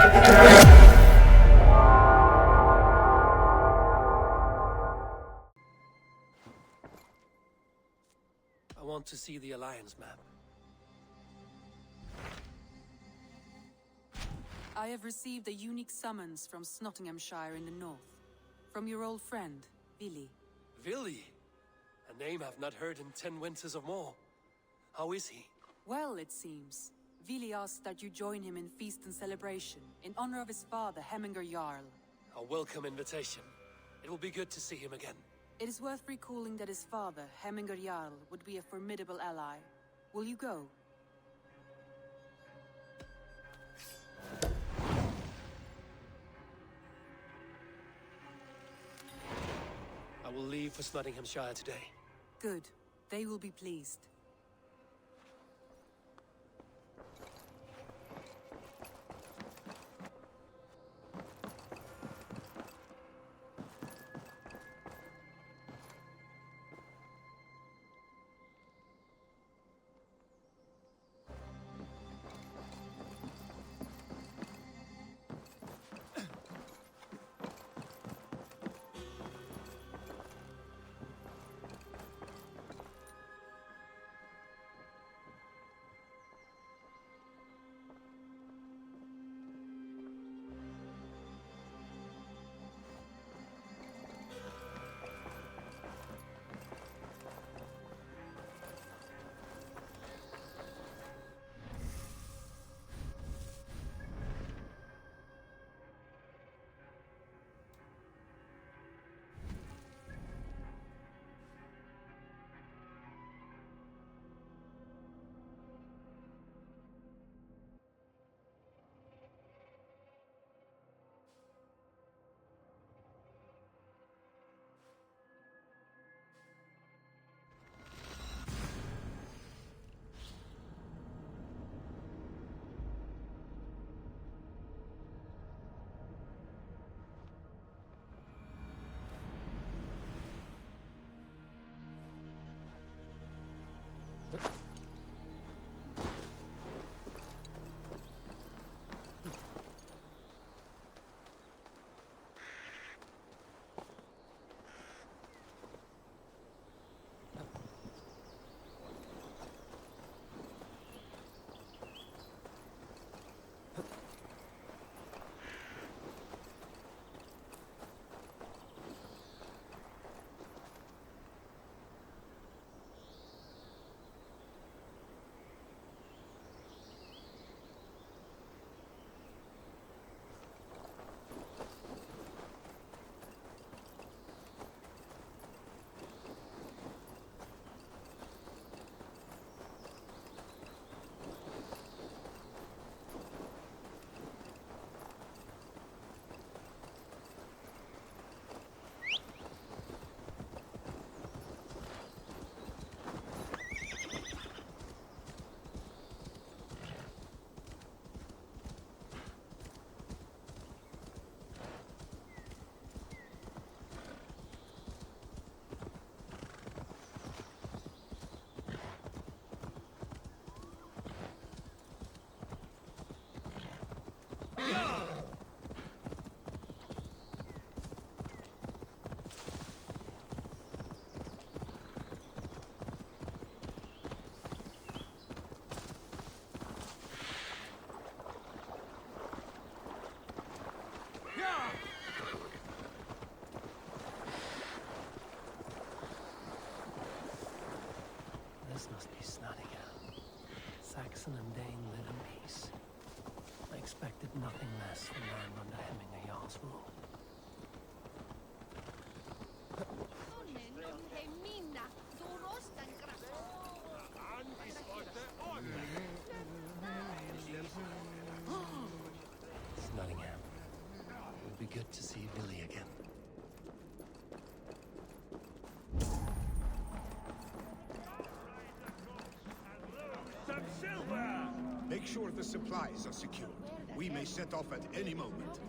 I want to see the Alliance map. I have received a unique summons from Snotinghamscire in the north. From your old friend, Vili. Vili? A name I've not heard in 10 winters or more. How is he? Well, it seems. Vili asked that you join him in feast and celebration, in honor of his father, Hemminger Jarl. A welcome invitation. It will be good to see him again. It is worth recalling that his father, Hemminger Jarl, would be a formidable ally. Will you go? I will leave for Snotinghamscire today. Good. They will be pleased. This must be Snotingham. Saxon and Dane live in peace. I expected nothing less from man under Hemminger Jarl's rule. Snotingham. It would be good to see Vili again. Make sure the supplies are secured. We may set off at any moment.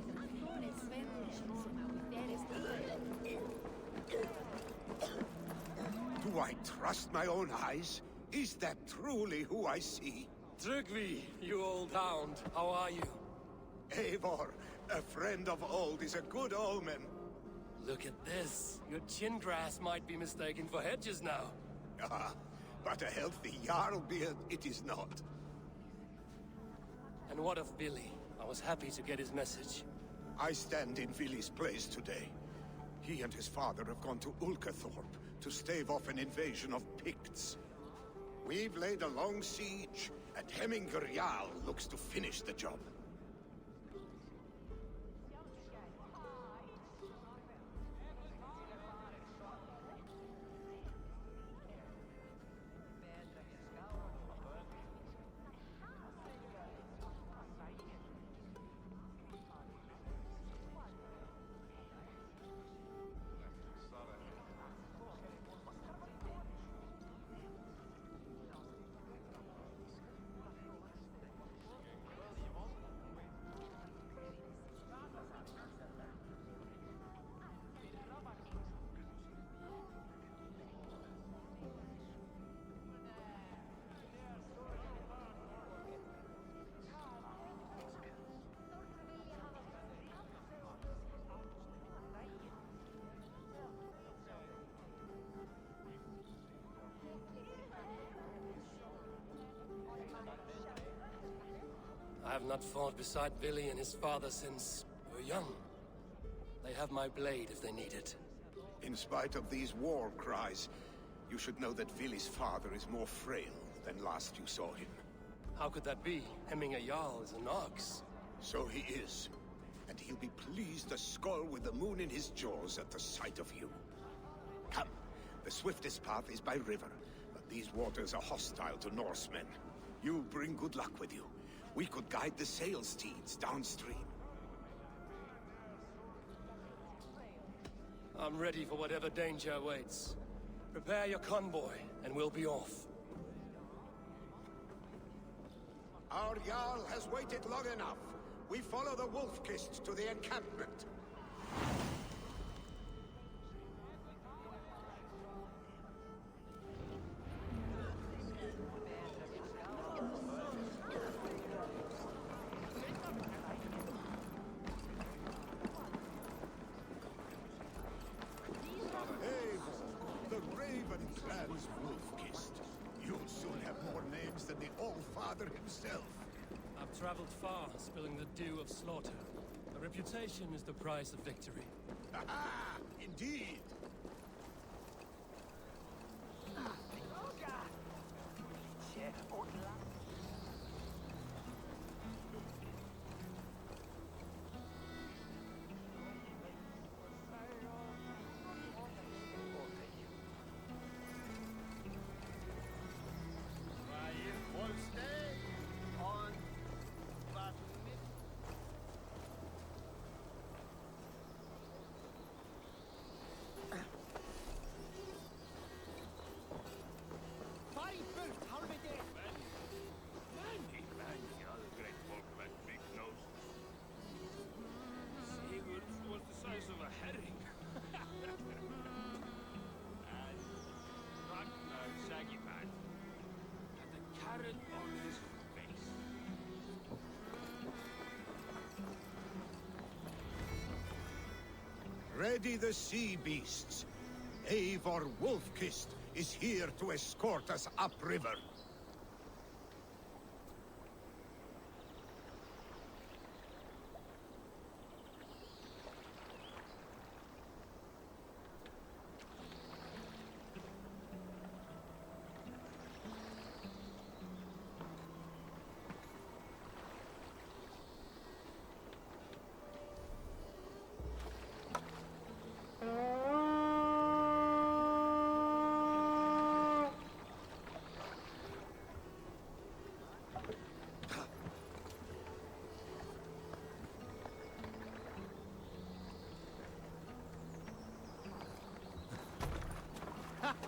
Do I trust my own eyes? Is that truly who I see? Trygve, you old hound, how are you? Eivor, a friend of old, is a good omen. Look at this. Your chin grass might be mistaken for hedges now. Ah, but a healthy Jarl beard it is not. And what of Vili? I was happy to get his message. I stand in Vili's place today. He and his father have gone to Ulkathorpe to stave off an invasion of Picts. We've laid a long siege, and Hemminger Jarl looks to finish the job. I have not fought beside Vili and his father since we were young. They have my blade if they need it. In spite of these war cries, you should know that Vili's father is more frail than last you saw him. How could that be? Hemminger Jarl is an ox. So he is. And he'll be pleased to skull with the moon in his jaws at the sight of you. Come, the swiftest path is by river, but these waters are hostile to Norsemen. You bring good luck with you. We could guide the sail steeds downstream. I'm ready for whatever danger awaits. Prepare your convoy, and we'll be off. Our Jarl has waited long enough. We follow the Wolf-Kist to the encampment. Eivor, the Raven Clan's Wolf-Kist. You'll soon have more names than the All-Father himself. I've traveled far, spilling the dew of slaughter. A reputation is the price of victory. Aha! Indeed! Ready the sea beasts. Eivor Wolf-Kist is here to escort us upriver.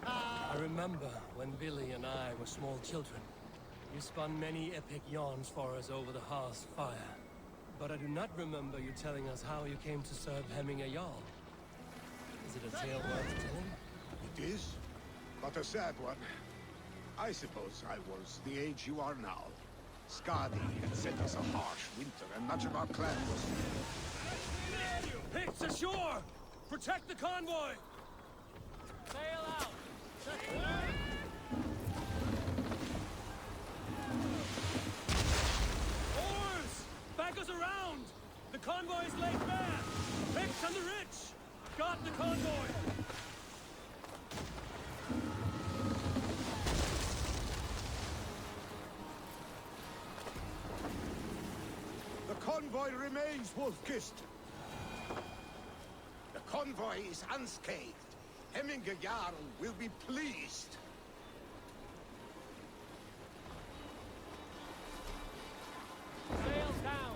I remember when Vili and I were small children. You spun many epic yarns for us over the hearth's fire. But I do not remember you telling us how you came to serve Hemminger Jarl. Is it a tale worth telling? It is, but a sad one. I suppose I was the age you are now. Skadi had sent us a harsh winter, and much of our clan was... Picts ashore! Protect the convoy! Sail out! Oars! Back us around! The convoy is laid bare! Picts and the rich! Got the convoy! The convoy remains, Wolfkist. The convoy is unscathed. Hemminger Jarl will be pleased. Sails down!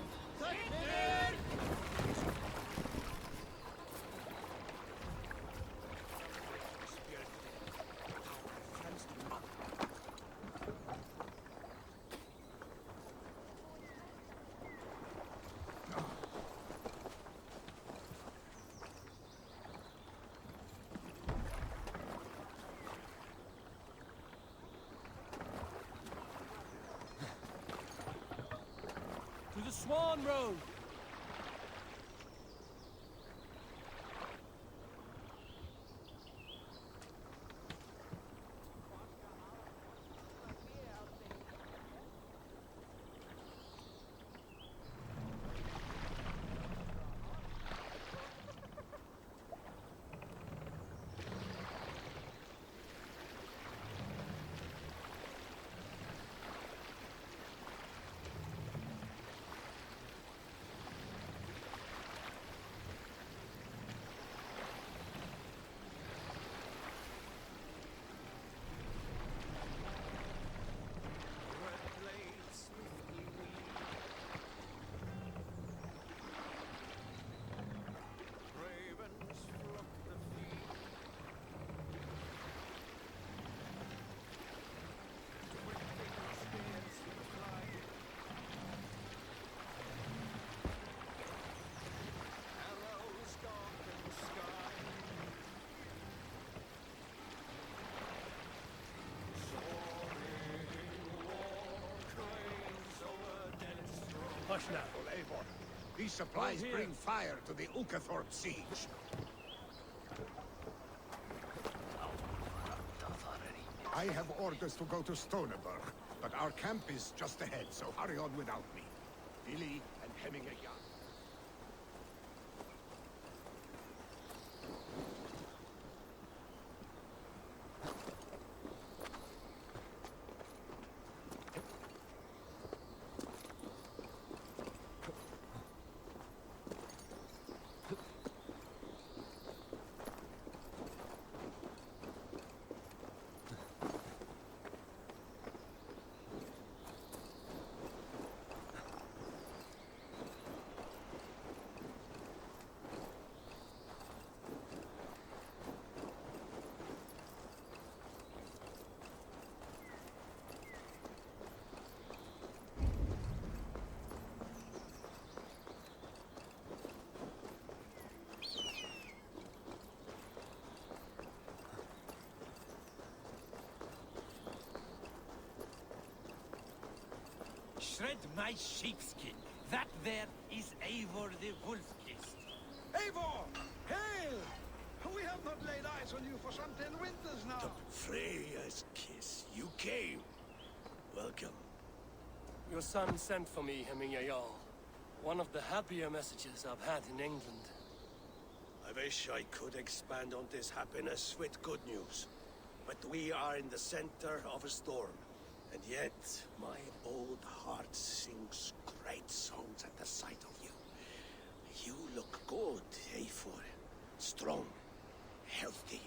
To the Swan Road! Hush now. Eivor, these supplies bring fire to the Ulkathorpe siege. I have orders to go to Stoneberg, but our camp is just ahead, so hurry on without me. Vili and Hemminger Jarl. Shred my sheepskin. That there is Eivor the Wolf-Kissed. Eivor! Hail! We have not laid eyes on you for some 10 winters now. Freya's kiss. You came. Welcome. Your son sent for me, Hemminger Jarl. One of the happier messages I've had in England. I wish I could expand on this happiness with good news. But we are in the center of a storm. And yet, my old heart sings great songs at the sight of you. You look good, Eivor. Strong. Healthy.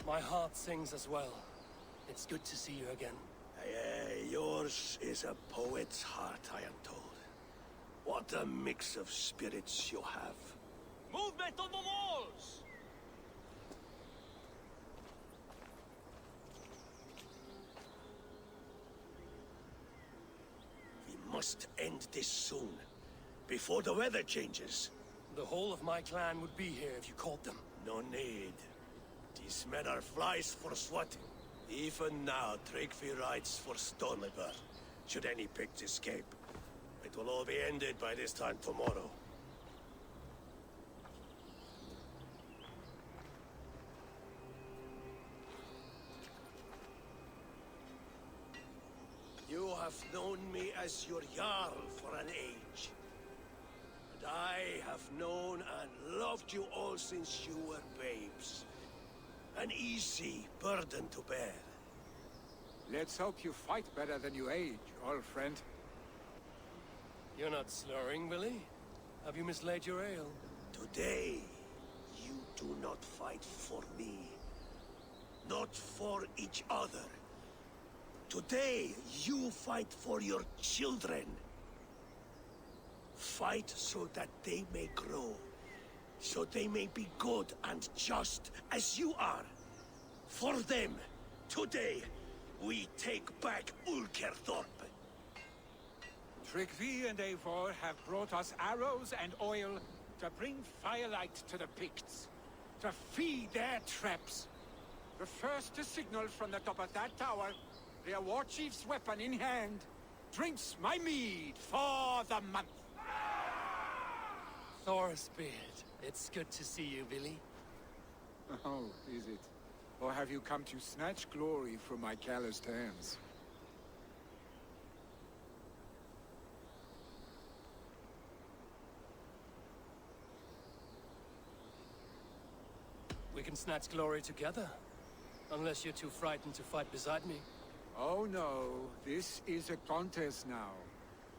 My heart sings as well. It's good to see you again. Yours is a poet's heart, I am told. What a mix of spirits you have. Movement on the walls! We must end this soon, before the weather changes. The whole of my clan would be here if you called them. No need. These men are flies for swatting. Even now, Trygve rides for Stormriver. Should any Picts escape, it will all be ended by this time tomorrow. You have known me as your Jarl for an age. And I have known and loved you all since you were babes. An easy burden to bear. Let's hope you fight better than you age, old friend. You're not slurring, Vili? Have you mislaid your ale? Today, you do not fight for me. Not for each other. Today, you fight for your children. Fight so that they may grow. So they may be good and just as you are. For them, today, we take back Ulkerthorpe. Trygve and Eivor have brought us arrows and oil to bring firelight to the Picts, to feed their traps. The first to signal from the top of that tower, their war chief's weapon in hand, drinks my mead for the month. Thorsbeard, it's good to see you, Vili. Oh, is it? Or have you come to snatch glory from my calloused hands? We can snatch glory together. Unless you're too frightened to fight beside me. Oh no, this is a contest now.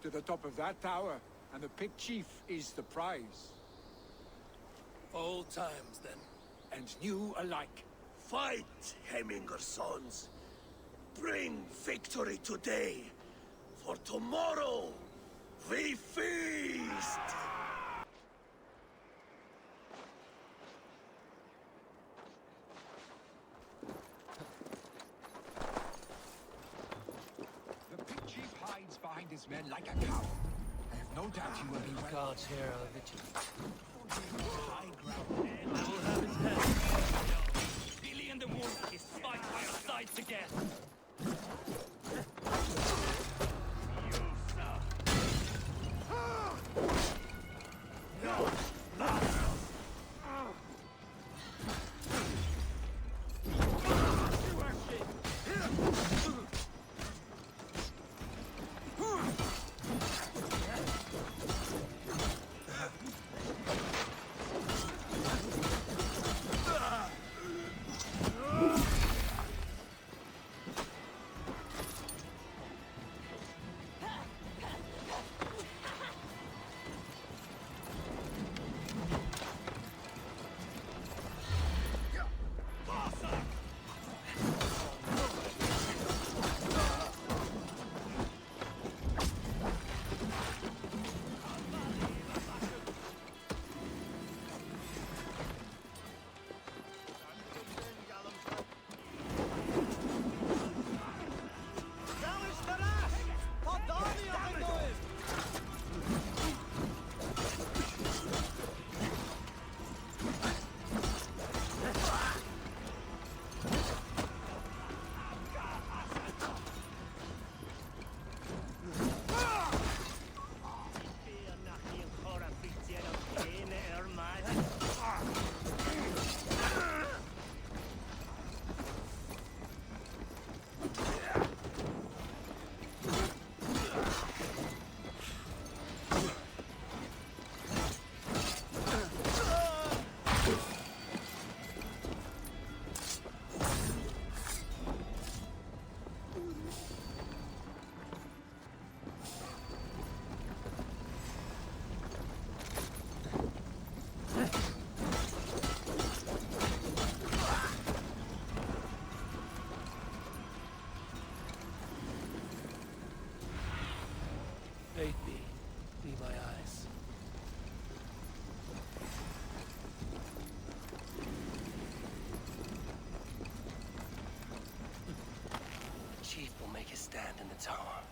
To the top of that tower, and the Pict chief is the prize. Old times, then. And new alike. Fight, Hemminger sons. Bring victory today. For tomorrow, we feast! The Pict chief hides behind his men like a cow. I have no doubt he will be well. Guards here are vigilant. High ground. I will have his head. Vili and the wolf is fight by our sides again. Aid me. Be my eyes. Chief will make his stand in the tower.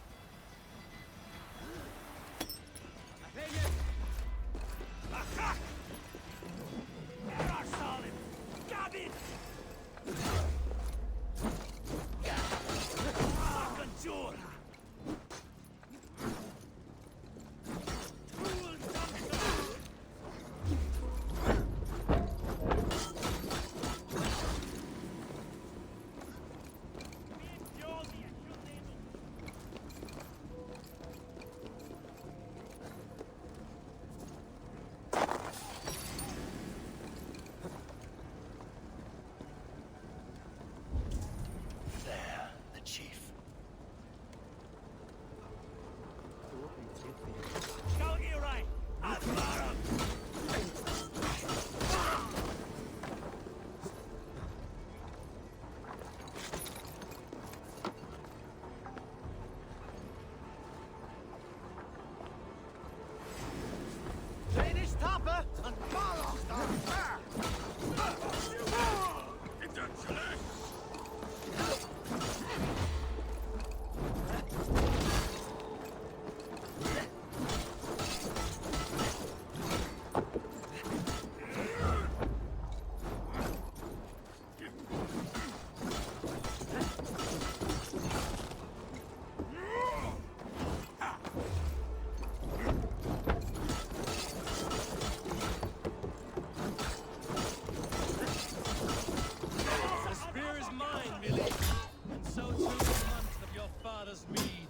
Valhalla's mead.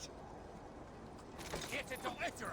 Get it to enter!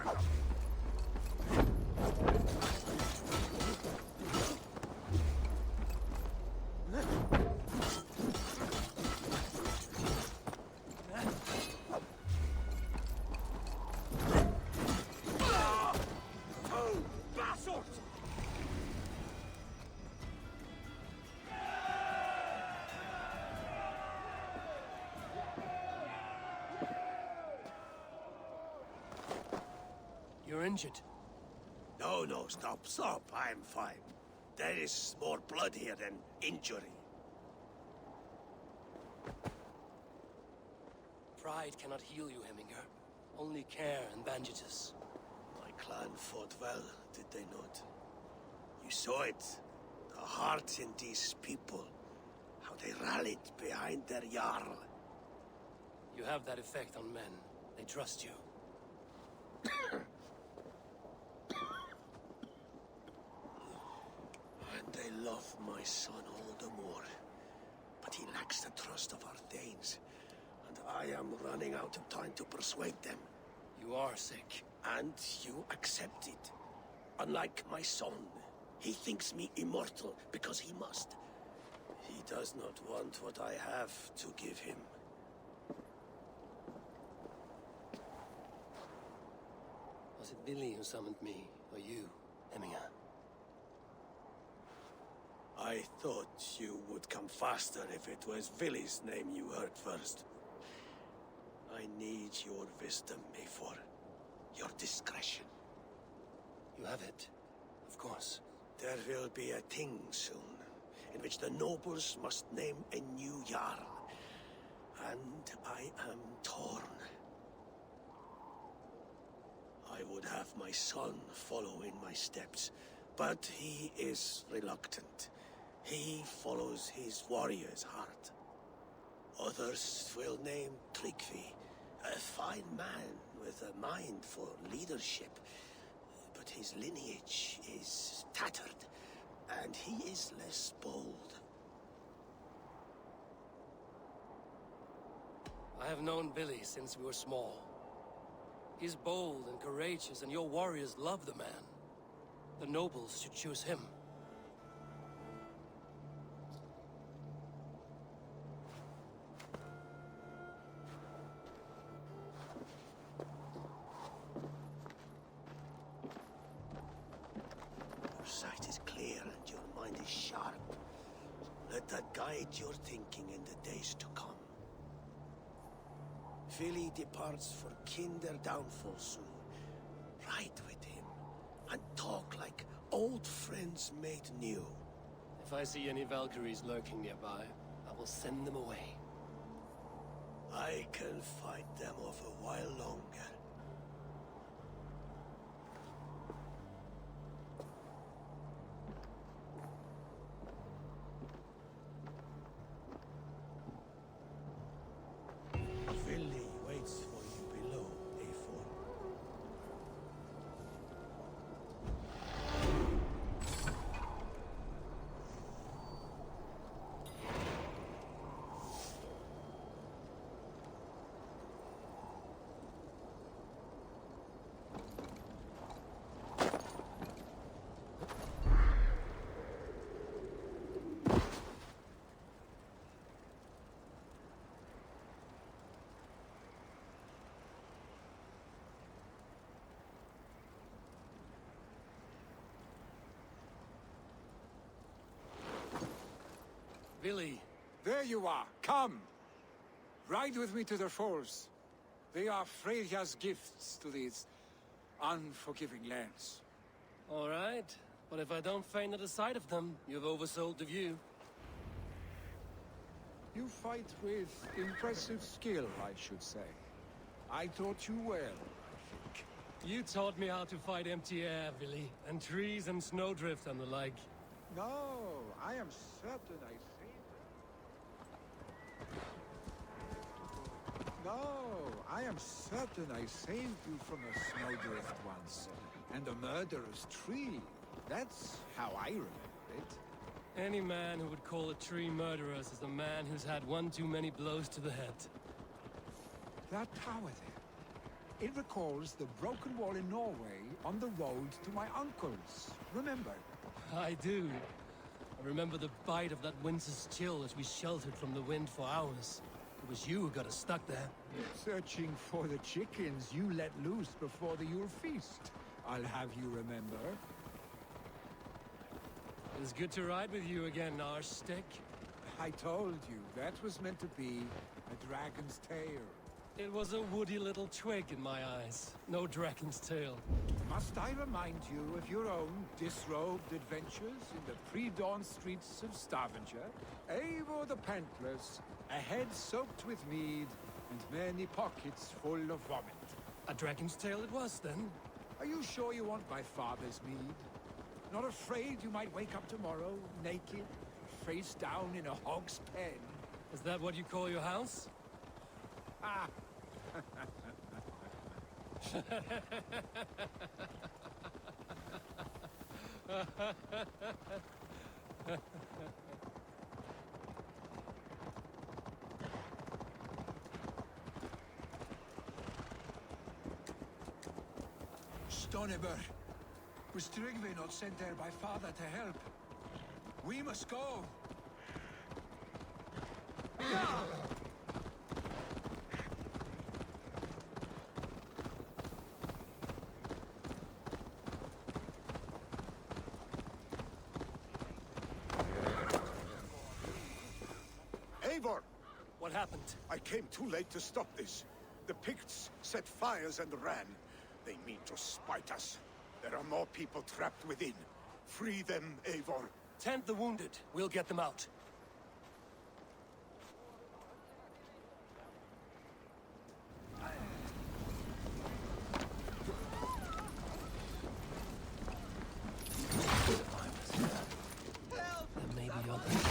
You're injured. No, stop. I'm fine. There is more blood here than injury. Pride cannot heal you, Heminger. Only care and bandages. My clan fought well, did they not? You saw it. The heart in these people. How they rallied behind their Jarl. You have that effect on men. They trust you. And they love my son all the more. But he lacks the trust of our Danes. And I am running out of time to persuade them. You are sick. And you accept it. Unlike my son, he thinks me immortal because he must. He does not want what I have to give him. Was it Vili who summoned me, or you, Heminger? I thought you would come faster if it was Vili's name you heard first. I need your wisdom, Eivor. Your discretion. You have it, of course. There will be a thing soon, in which the nobles must name a new Jarl. And I am torn. I would have my son follow in my steps, but he is reluctant. He follows his warrior's heart. Others will name Trygve, a fine man with a mind for leadership. But his lineage is tattered, and he is less bold. I have known Vili since we were small. He's bold and courageous, and your warriors love the man. The nobles should choose him. Your sight is clear and your mind is sharp. Let that guide your thinking in the days to come. Vili departs for Kinder downfall soon. Ride with him and talk like old friends made new. If I see any Valkyries lurking nearby, I will send them away. I can fight them off a while longer. Vili waits for you below, Eivor. Vili, There you are. Come. Ride with me to the falls. They are Freya's gifts to these unforgiving lands. all right. But if I don't faint at the sight of them, you've oversold the view. You fight with impressive skill, I should say. I taught you well, I think. You taught me how to fight empty air, Vili, and trees and snowdrift and the like. No, I am certain I saved you. No, I am certain I saved you from a snowdrift once, and a murderous tree. That's how I remember it. Any man who would call a tree murderous is a man who's had one too many blows to the head. That tower there. It recalls the broken wall in Norway on the road to my uncle's. Remember? I do. I remember the bite of that winter's chill as we sheltered from the wind for hours. It was you who got us stuck there. Searching for the chickens you let loose before the Yule feast. I'll have you remember. It's good to ride with you again, Arstick. I told you, that was meant to be a dragon's tail. It was a woody little twig in my eyes. No dragon's tail. Must I remind you of your own disrobed adventures in the pre-dawn streets of Stavanger? Eivor the Pantless, a head soaked with mead, and many pockets full of vomit. A dragon's tail it was, then? Are you sure you want my father's mead? Not afraid you might wake up tomorrow, naked, face down in a hog's pen? Is that what you call your house? Ah! Stonebur. Was Trygve not sent there by father to help? We must go. Eivor! What happened? I came too late to stop this. The Picts set fires and ran. They mean to spite us. There are more people trapped within. Free them, Eivor. Tend the wounded. We'll get them out. There may be others.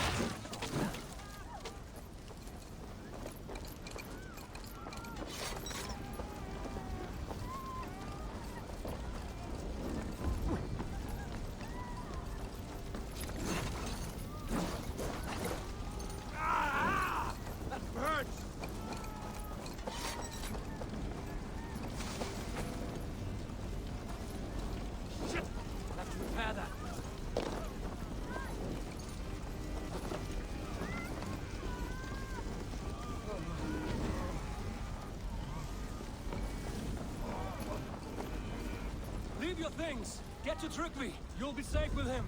Leave your things! Get to Trygve! You'll be safe with him!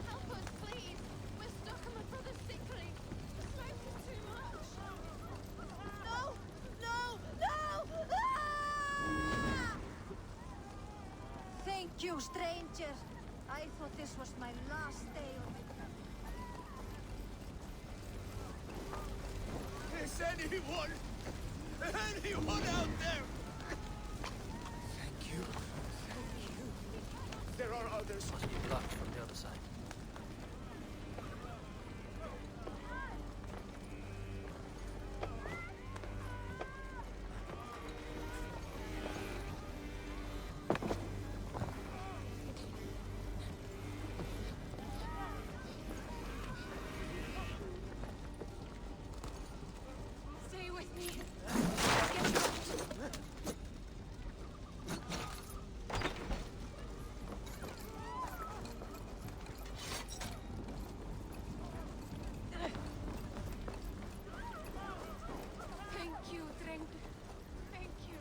Help us, please! We're stuck and my brother's sickly. The smoke is too much. No! No! No! Ah! Thank you, stranger. I thought this was my last day on the... Is anyone out there? Thank you. There are others. Must be blocked from the other side. Stay with me. Thank you, Trygve. Thank you.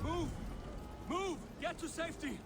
Move! Move! Get to safety!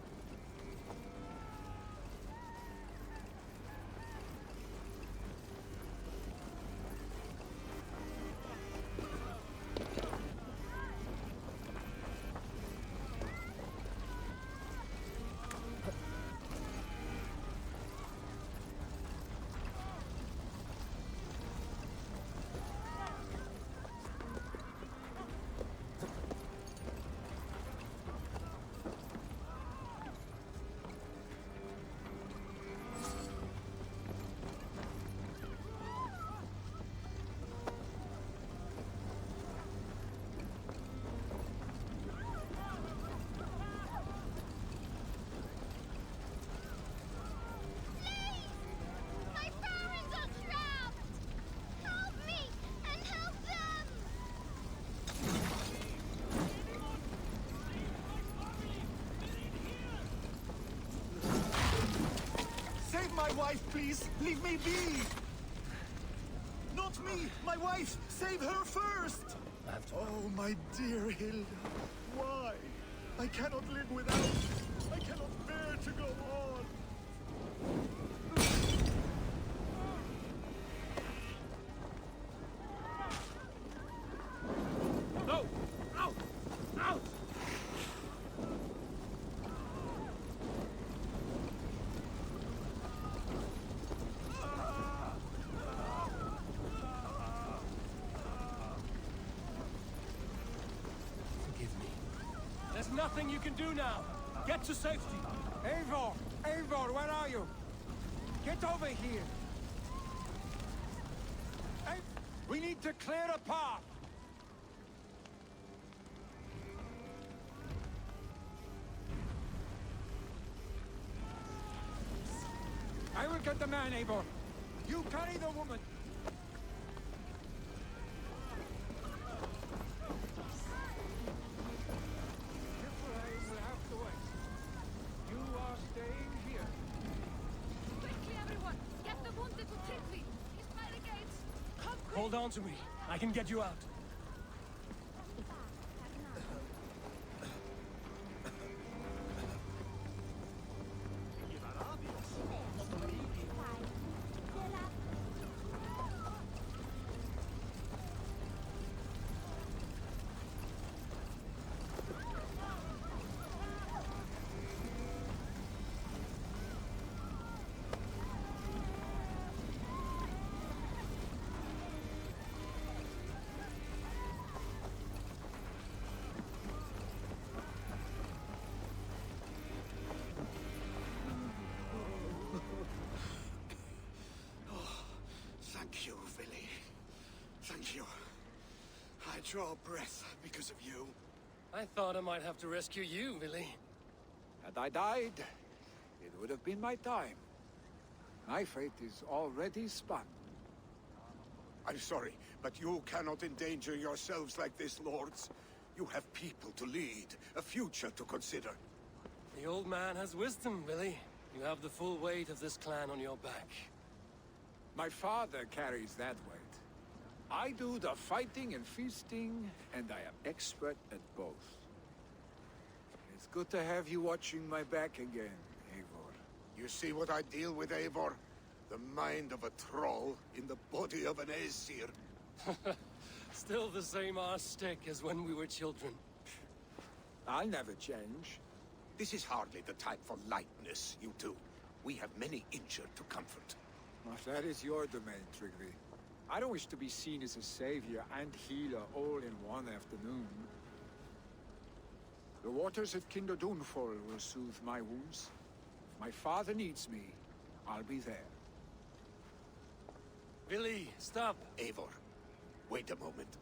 wife, please! Leave me be! Not me! My wife! Save her first! I have to. Oh, my dear Hilda. Why? I cannot live without you. I cannot bear to go on. No! Out! Out! Forgive me. There's nothing you can do now. Get to safety. Eivor! Eivor, where are you? Get over here! We need to clear a path! I will get the man, Eivor. You carry the woman. I will have to wait. You are staying here. Quickly, everyone! Get the wounded to Trygve! He's by the gates! Come quick! Hold on to me. I can get you out. Thank you, Vili. Thank you. I draw breath because of you. I thought I might have to rescue you, Vili. Had I died, it would have been my time. My fate is already spun. I'm sorry, but you cannot endanger yourselves like this, lords. You have people to lead, a future to consider. The old man has wisdom, Vili. You have the full weight of this clan on your back. My father carries that weight. I do the fighting and feasting, and I am expert at both. It's good to have you watching my back again, Eivor. You see what I deal with, Eivor? The mind of a troll in the body of an Aesir. Still the same arse stick as when we were children. I'll never change. This is hardly the time for lightness, you two. We have many injured to comfort. Well, that is your domain, Trygve. I don't wish to be seen as a savior and healer all in one afternoon. The waters at Kinderdunfall will soothe my wounds. If my father needs me, I'll be there. Vili, stop! Eivor, wait a moment.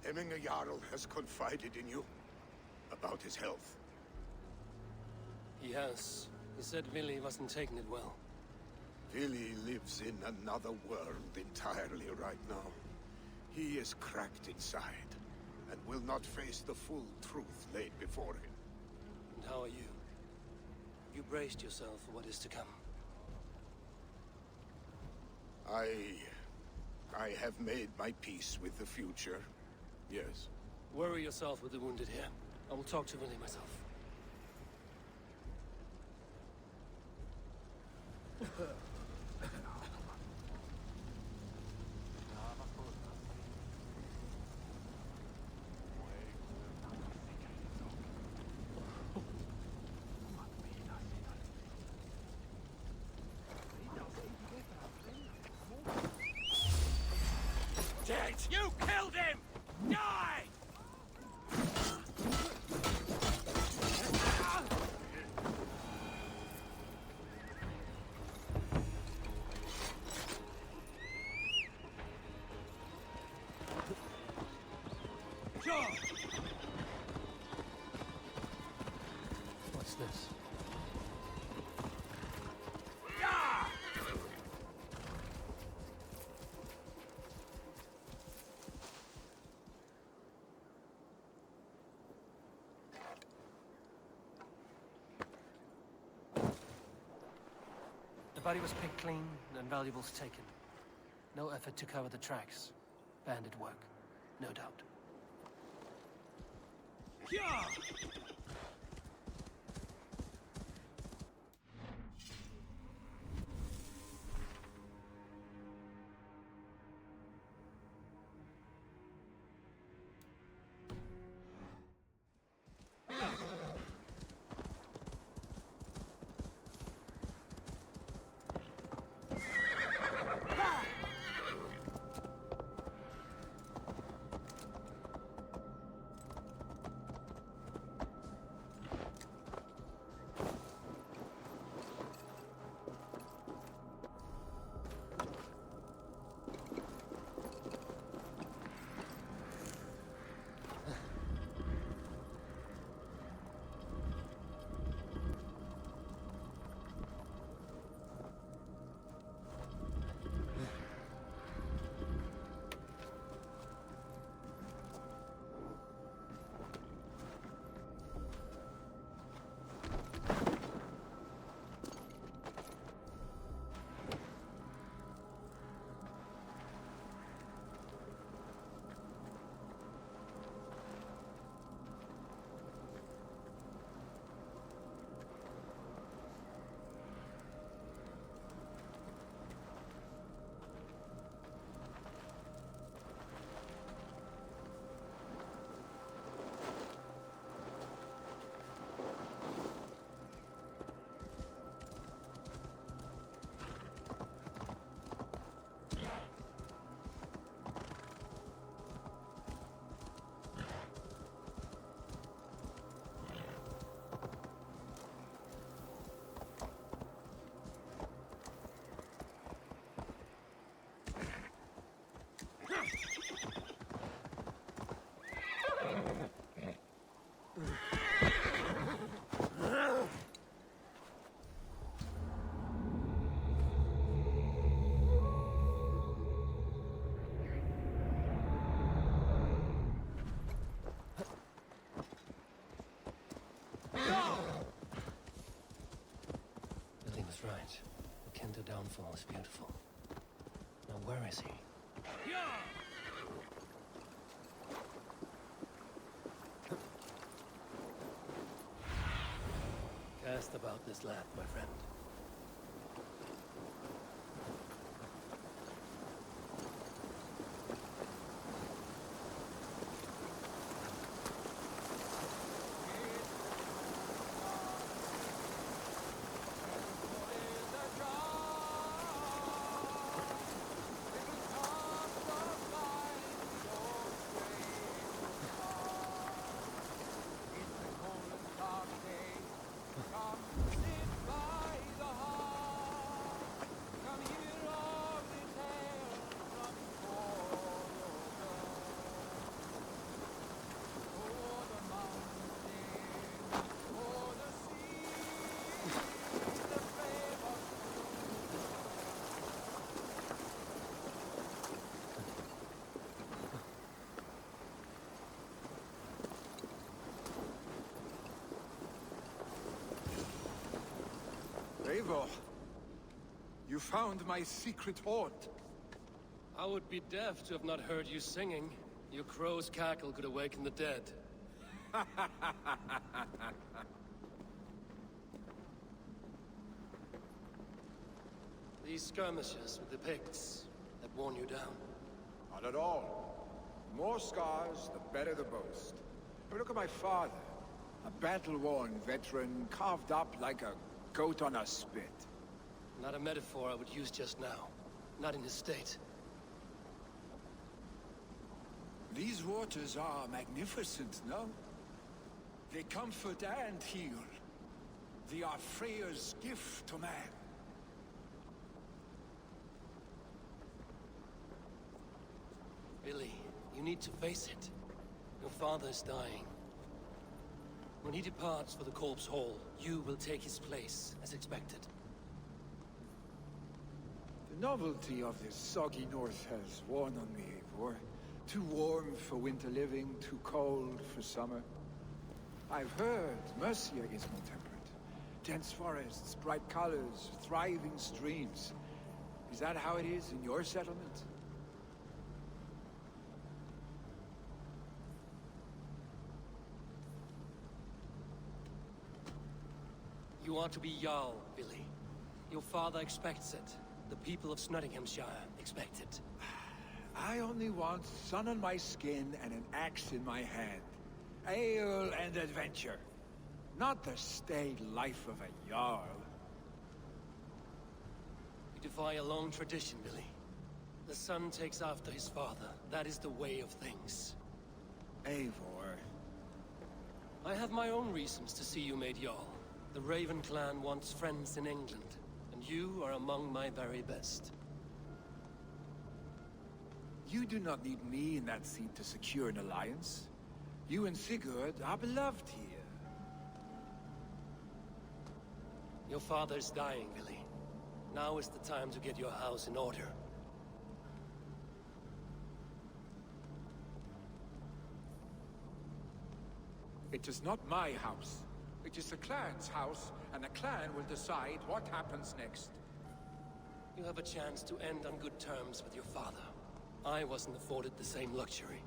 Hemminger Jarl has confided in you about his health. He has. He said Vili wasn't taking it well. Vili lives in another world entirely right now. He is cracked inside, and will not face the full truth laid before him. And how are you? You braced yourself for what is to come. I have made my peace with the future. Yes. Worry yourself with the wounded here. I will talk to Vili myself. Dead! You killed him! Die! What's this? Body was picked clean, and valuables taken. No effort to cover the tracks. Bandit work, no doubt. Yeah! Billy was right. The Kento downfall is beautiful. Now where is he? Cast about this land, my friend. Eivor, you found my secret hoard. I would be deaf to have not heard you singing. Your crow's cackle could awaken the dead. These skirmishes with the Picts that worn you down. Not at all. The more scars, the better the boast. But look at my father. A battle-worn veteran, carved up like a goat on a spit. Not a metaphor I would use just now. Not in his state. These waters are magnificent, no? They comfort and heal. They are Freya's gift to man. Billy, you need to face it. Your father is dying. When he departs for the Corpse Hall, you will take his place, as expected. The novelty of this soggy north has worn on me, Eivor. Too warm for winter living, too cold for summer. I've heard Mercia is more temperate. dense forests, bright colors, thriving streams. Is that how it is in your settlement? You are to be Jarl, Vili. Your father expects it. The people of Snotinghamscire expect it. I only want sun on my skin and an axe in my hand. Ale and adventure. Not the staid life of a Jarl. You defy a long tradition, Vili. The son takes after his father. That is the way of things. Eivor. I have my own reasons to see you made Jarl. The Raven clan wants friends in England, and you are among my very best. You do not need me in that seat to secure an alliance. You and Sigurd are beloved here. Your father is dying, Vili. Now is the time to get your house in order. It is not my house. It is the clan's house, and the clan will decide what happens next. You have a chance to end on good terms with your father. I wasn't afforded the same luxury.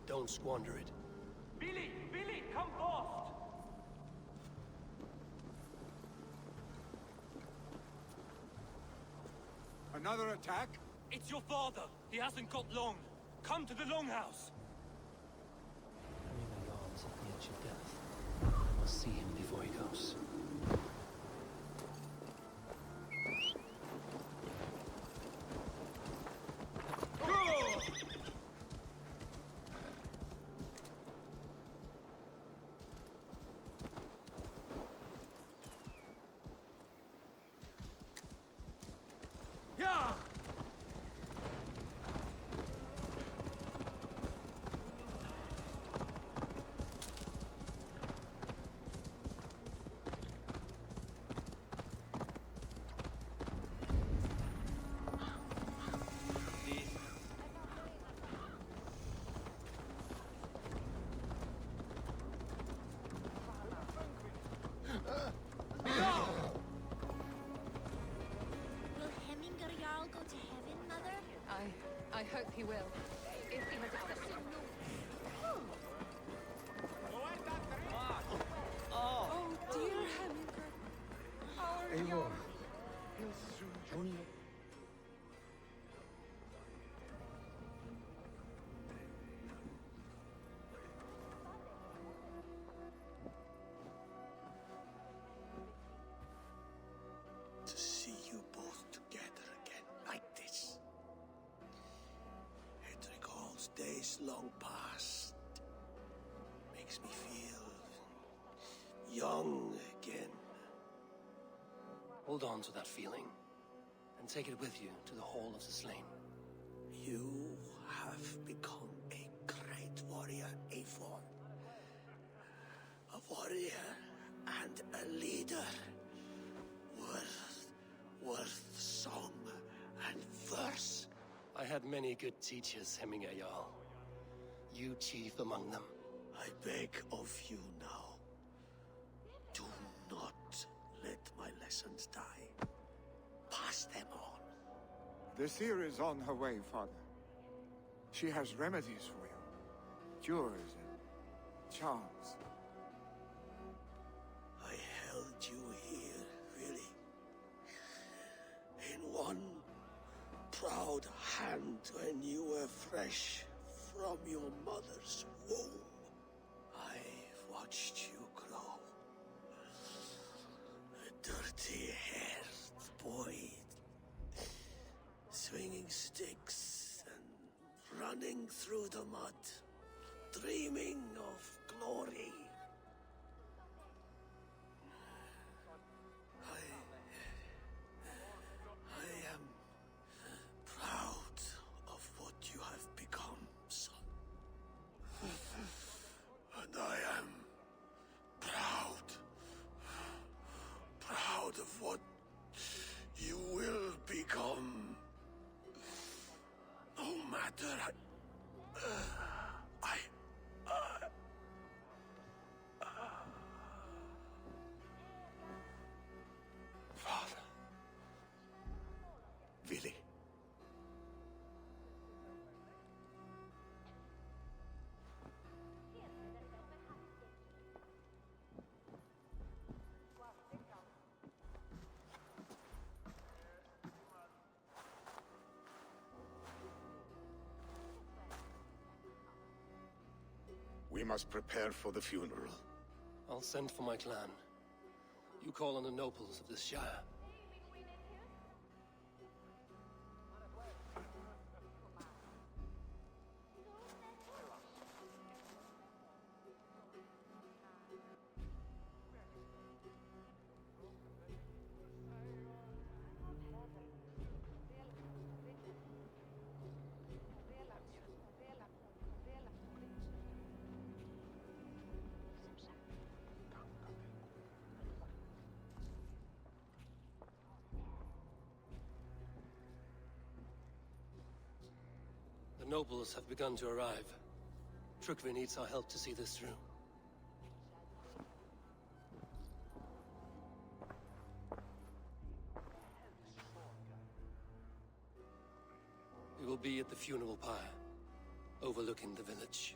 Don't squander it. Vili! Vili, come forth! Another attack? It's your father. He hasn't got long. Come to the longhouse. Having a yawns at the edge of death. I must see him before he goes. Yeah! Will Hemminger Jarl go to heaven, Mother? I hope he will. If he has accepted. Oh, dear Hemminger. Our Eivor. Jarl. He'll soon join you. To see you both together again like this. It recalls days long past. Makes me feel young again. Hold on to that feeling, and take it with you to the Hall of the Slain. You have become a great warrior, Eivor. A warrior and a leader. Worth song and verse. I had many good teachers, Hemminger Jarl. You chief among them. I beg of you now. Do not let my lessons die. Pass them on. The seer is on her way, Father. She has remedies for you. Cures and charms. I held you here, really. In one proud hand when you were fresh from your mother's womb. I've watched you grow. A dirty-haired boy, swinging sticks and running through the mud, dreaming of glory. I am proud of what you have become, son. And I am proud of what you will become. No matter We must prepare for the funeral. I'll send for my clan. You call on the nobles of this shire. The nobles have begun to arrive. Trygve needs our help to see this through. We will be at the funeral pyre, overlooking the village.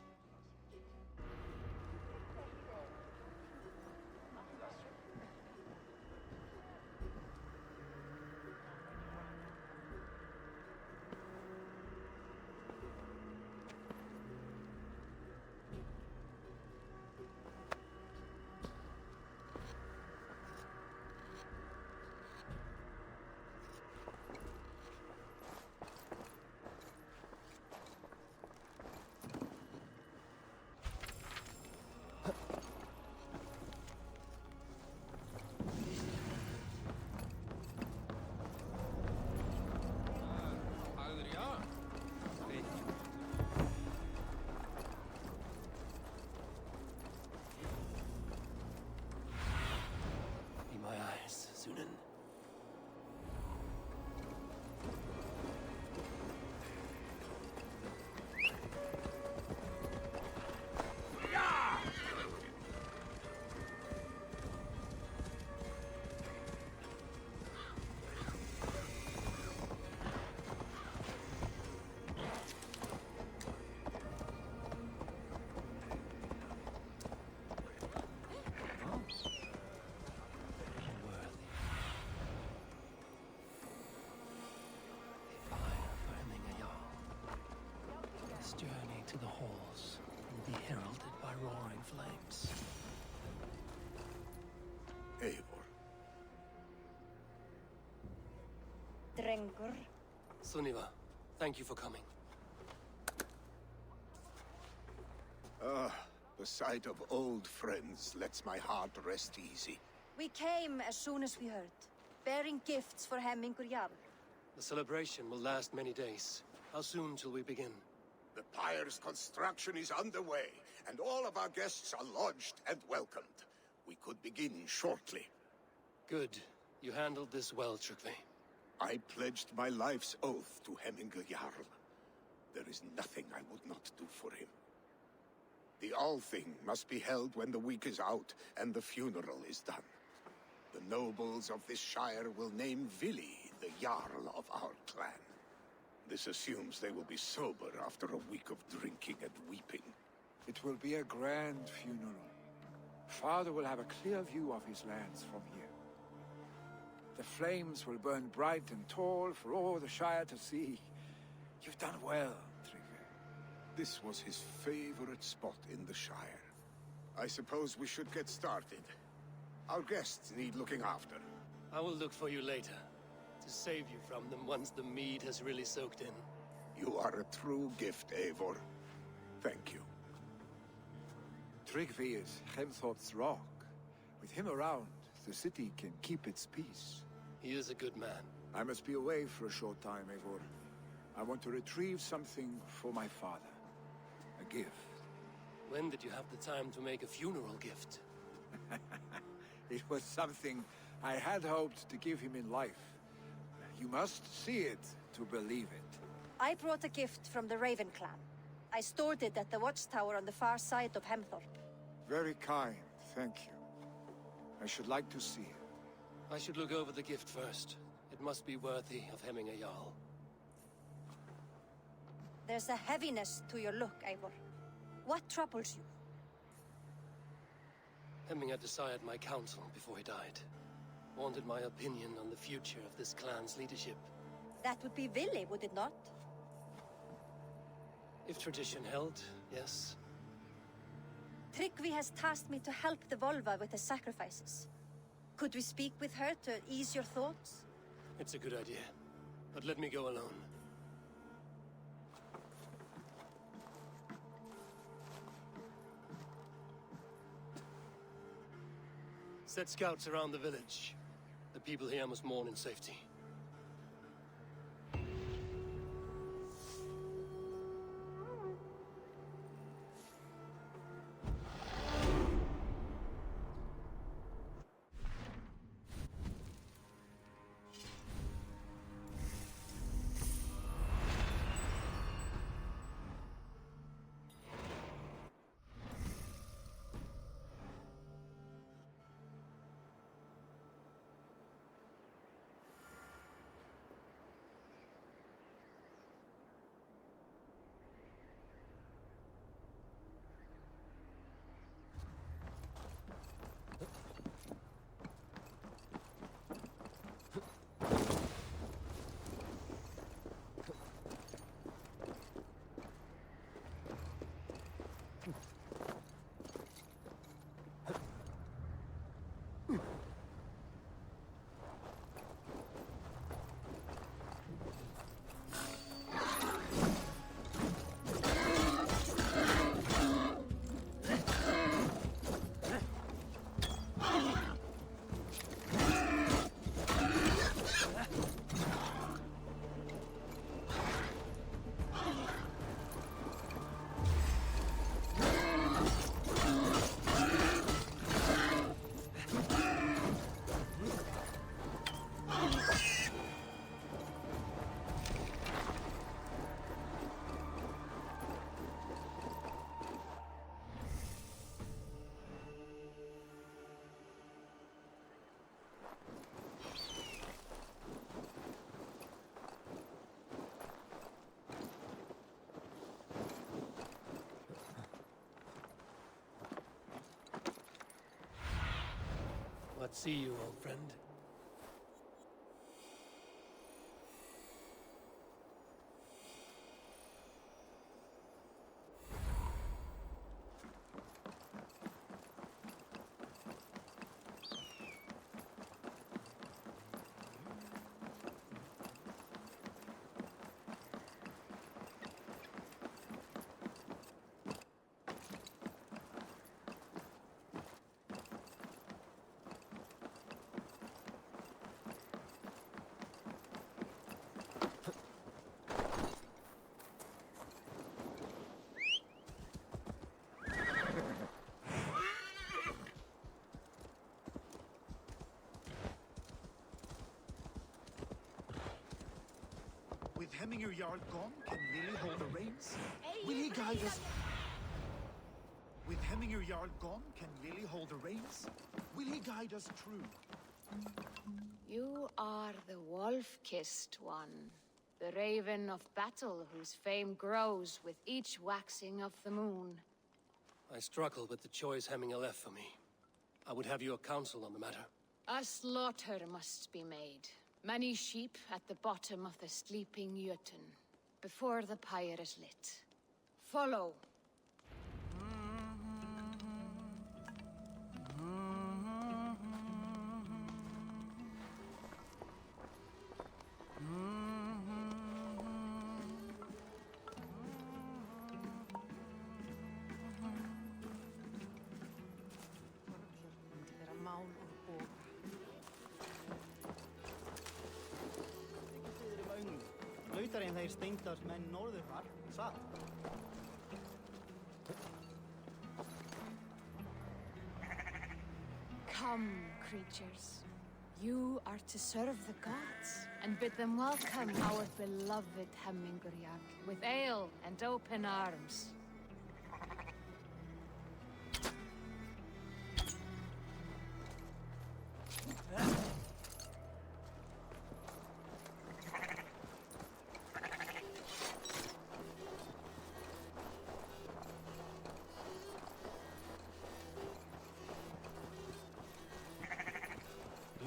To the halls will be heralded by roaring flames. Eivor. Drengur. Sunniva, thank you for coming. The sight of old friends lets my heart rest easy. We came as soon as we heard, bearing gifts for Hemingur Jarl. The celebration will last many days. How soon till we begin? The pyre's construction is underway, and all of our guests are lodged and welcomed. We could begin shortly. Good. You handled this well, Trygve. I pledged my life's oath to Hemingur Jarl. There is nothing I would not do for him. The Althing must be held when the week is out and the funeral is done. The nobles of this shire will name Vili the Jarl of our clan. This assumes they will be sober after a week of drinking and weeping. It will be a grand funeral. Father will have a clear view of his lands from here. The flames will burn bright and tall for all the Shire to see. You've done well, Trygve. This was his favorite spot in the Shire. I suppose we should get started. Our guests need looking after. I will look for you later, to save you from them once the mead has really soaked in. You are a true gift, Eivor. Thank you. Trygve is Hemthorpe's rock. With him around, the city can keep its peace. He is a good man. I must be away for a short time, Eivor. I want to retrieve something for my father. A gift. When did you have the time to make a funeral gift? It was something I had hoped to give him in life. You must see it to believe it. I brought a gift from the Raven clan. I stored it at the watchtower on the far side of Hemthorpe. Very kind, thank you. I should like to see it. I should look over the gift first. It must be worthy of Hemingur Jarl. There's a heaviness to your look, Eivor. What troubles you? Hemingur desired my counsel before he died. Wanted my opinion on the future of this clan's leadership. That would be Vili, would it not? If tradition held, yes. Trygve has tasked me to help the Volva with the sacrifices. Could we speak with her to ease your thoughts? It's a good idea. But let me go alone. Set scouts around the village. The people here must mourn in safety. What see you, old friend? With Hemminger Jarl gone, can Vili hold the reins? Will he guide us? With Hemminger Jarl gone, can Vili hold the reins? Will he guide us true? You are the wolf-kissed one. The raven of battle whose fame grows with each waxing of the moon. I struggle with the choice Hemminger left for me. I would have your counsel on the matter. A slaughter must be made. Many sheep at the bottom of the sleeping Jötun, before the pyre is lit. Follow. En þeir steindars menn norður þar, satt? Come, creatures. You are to serve the gods, and bid them welcome our beloved Hemminger Jarl, with ale and open arms.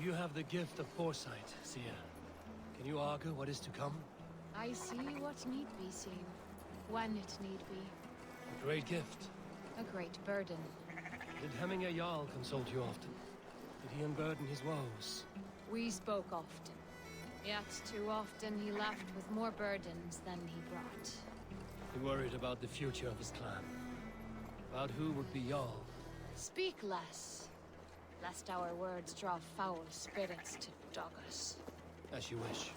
You have the gift of foresight, Seer. Can you argue what is to come? I see what need be seen, when it need be. A great gift. A great burden. Did Hemminger Jarl consult you often? Did he unburden his woes? We spoke often. Yet too often he left with more burdens than he brought. He worried about the future of his clan. About who would be Jarl. Speak less, lest our words draw foul spirits to dog us. As you wish.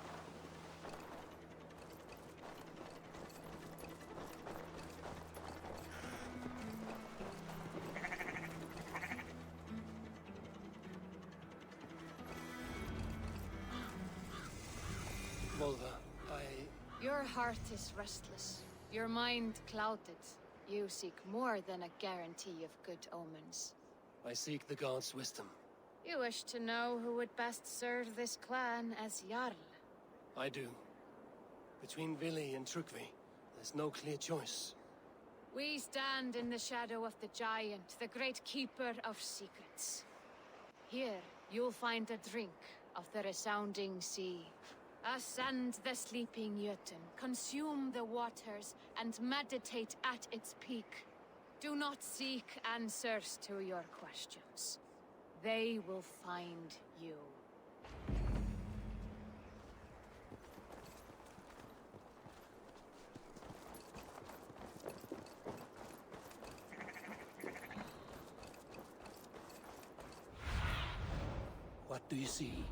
Volva, Your heart is restless. Your mind clouded. You seek more than a guarantee of good omens. I seek the gods' wisdom. You wish to know who would best serve this clan as Jarl? I do. Between Vili and Trygve, there's no clear choice. We stand in the shadow of the giant, the great keeper of secrets. Here, you'll find a drink of the resounding sea. Ascend the sleeping Jötun, consume the waters, and meditate at its peak. Do not seek answers to your questions. They will find you. What do you see?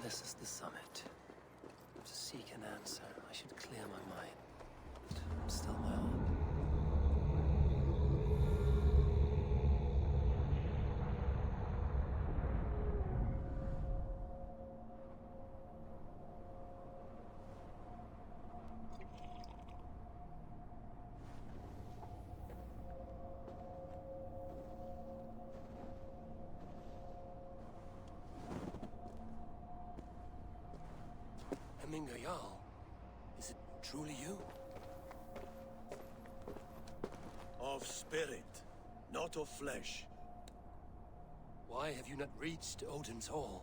This is the summit. To seek an answer, I should clear my mind. But I'm still well. Hemminger Jarl, is it truly you? Of spirit, not of flesh. Why have you not reached Odin's Hall?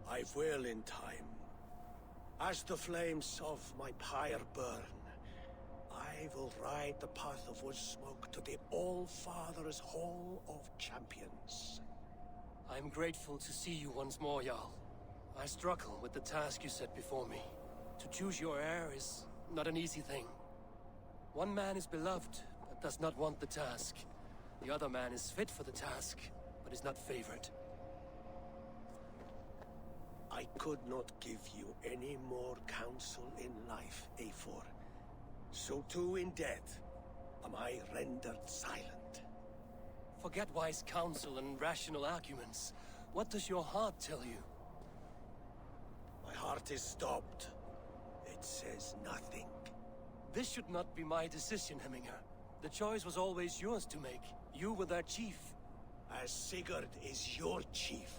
I will in time. As the flames of my pyre burn, I will ride the path of wood smoke to the All-Father's Hall of Champions. I am grateful to see you once more, Jarl. I struggle with the task you set before me. To choose your heir is not an easy thing. One man is beloved, but does not want the task. The other man is fit for the task, but is not favored. I could not give you any more counsel in life, Eivor. So too in death am I rendered silent. Forget wise counsel and rational arguments. What does your heart tell you? My heart is stopped. It says nothing. This should not be my decision, Hemminger. The choice was always yours to make. You were their chief. As Sigurd is your chief.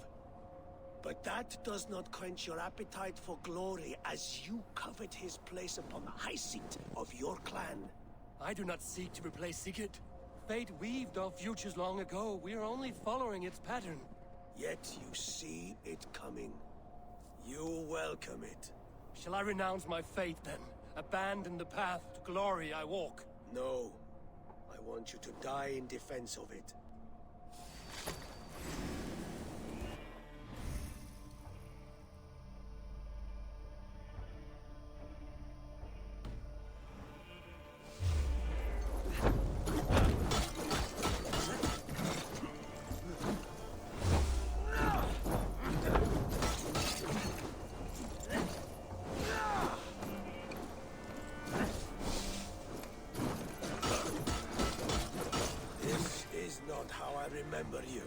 But that does not quench your appetite for glory as you covet his place upon the high seat of your clan. I do not seek to replace Sigurd. Fate weaved our futures long ago. We are only following its pattern. Yet you see it coming. You welcome it. Shall I renounce my faith then? Abandon the path to glory I walk? No. I want you to die in defense of it. Remember you.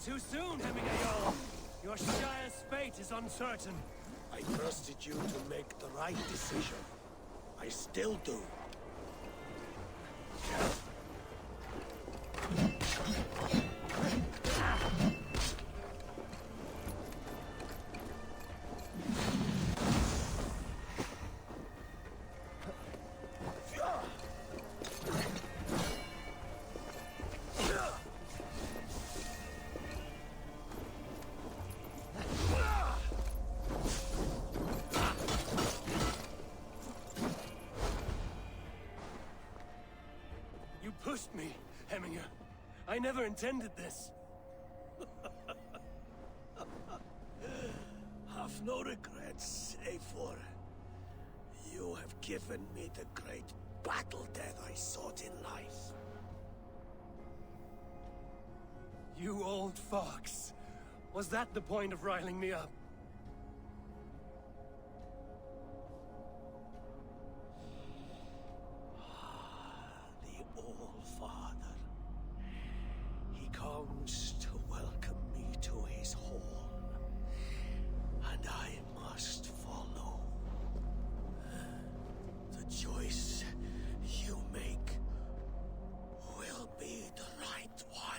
Too soon, Hemminger Jarl. Your Shire's fate is uncertain. I trusted you to make the right decision. I still do. Pushed me, Hemminger. I never intended this. Have no regrets, Eivor. You have given me the great battle death I sought in life. You old fox. Was that the point of riling me up? The All-Father. He comes to welcome me to his hall, and I must follow. The choice you make will be the right one.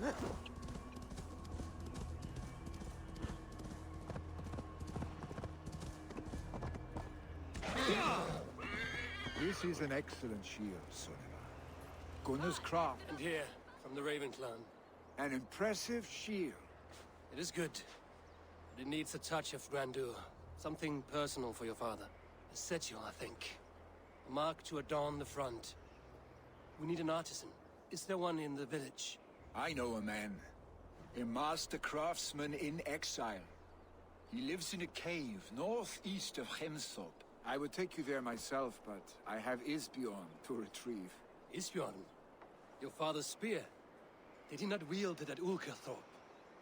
This is an excellent shield, Sullivan. Gunnar's craft. And here, from the Raven clan. An impressive shield. It is good, but it needs a touch of grandeur. Something personal for your father. A sigil, I think. A mark to adorn the front. We need an artisan. Is there one in the village? I know a man. A master craftsman in exile. He lives in a cave northeast of Hemthorpe. I would take you there myself, but I have Isbjorn to retrieve. Isbjorn? Your father's spear? Did he not wield it at Ulkerthorpe?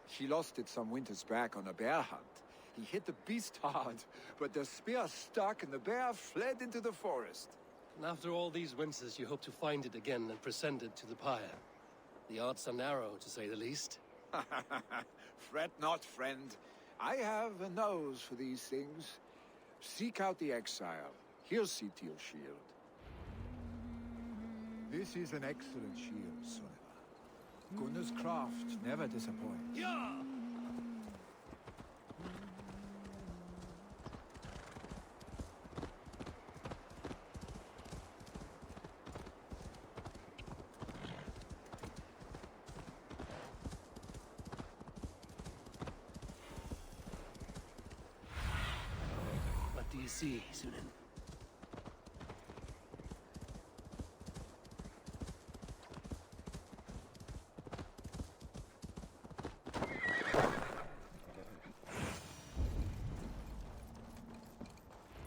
He lost it some winters back on a bear hunt. He hit the beast hard, but the spear stuck and the bear fled into the forest. And after all these winters, you hope to find it again and present it to the pyre. The odds are narrow, to say the least. Fret not, friend. I have a nose for these things. Seek out the exile. He'll see to your shield. This is an excellent shield, Sullivan. Gunnar's craft never disappoints. Yeah! What do you see, Sunan?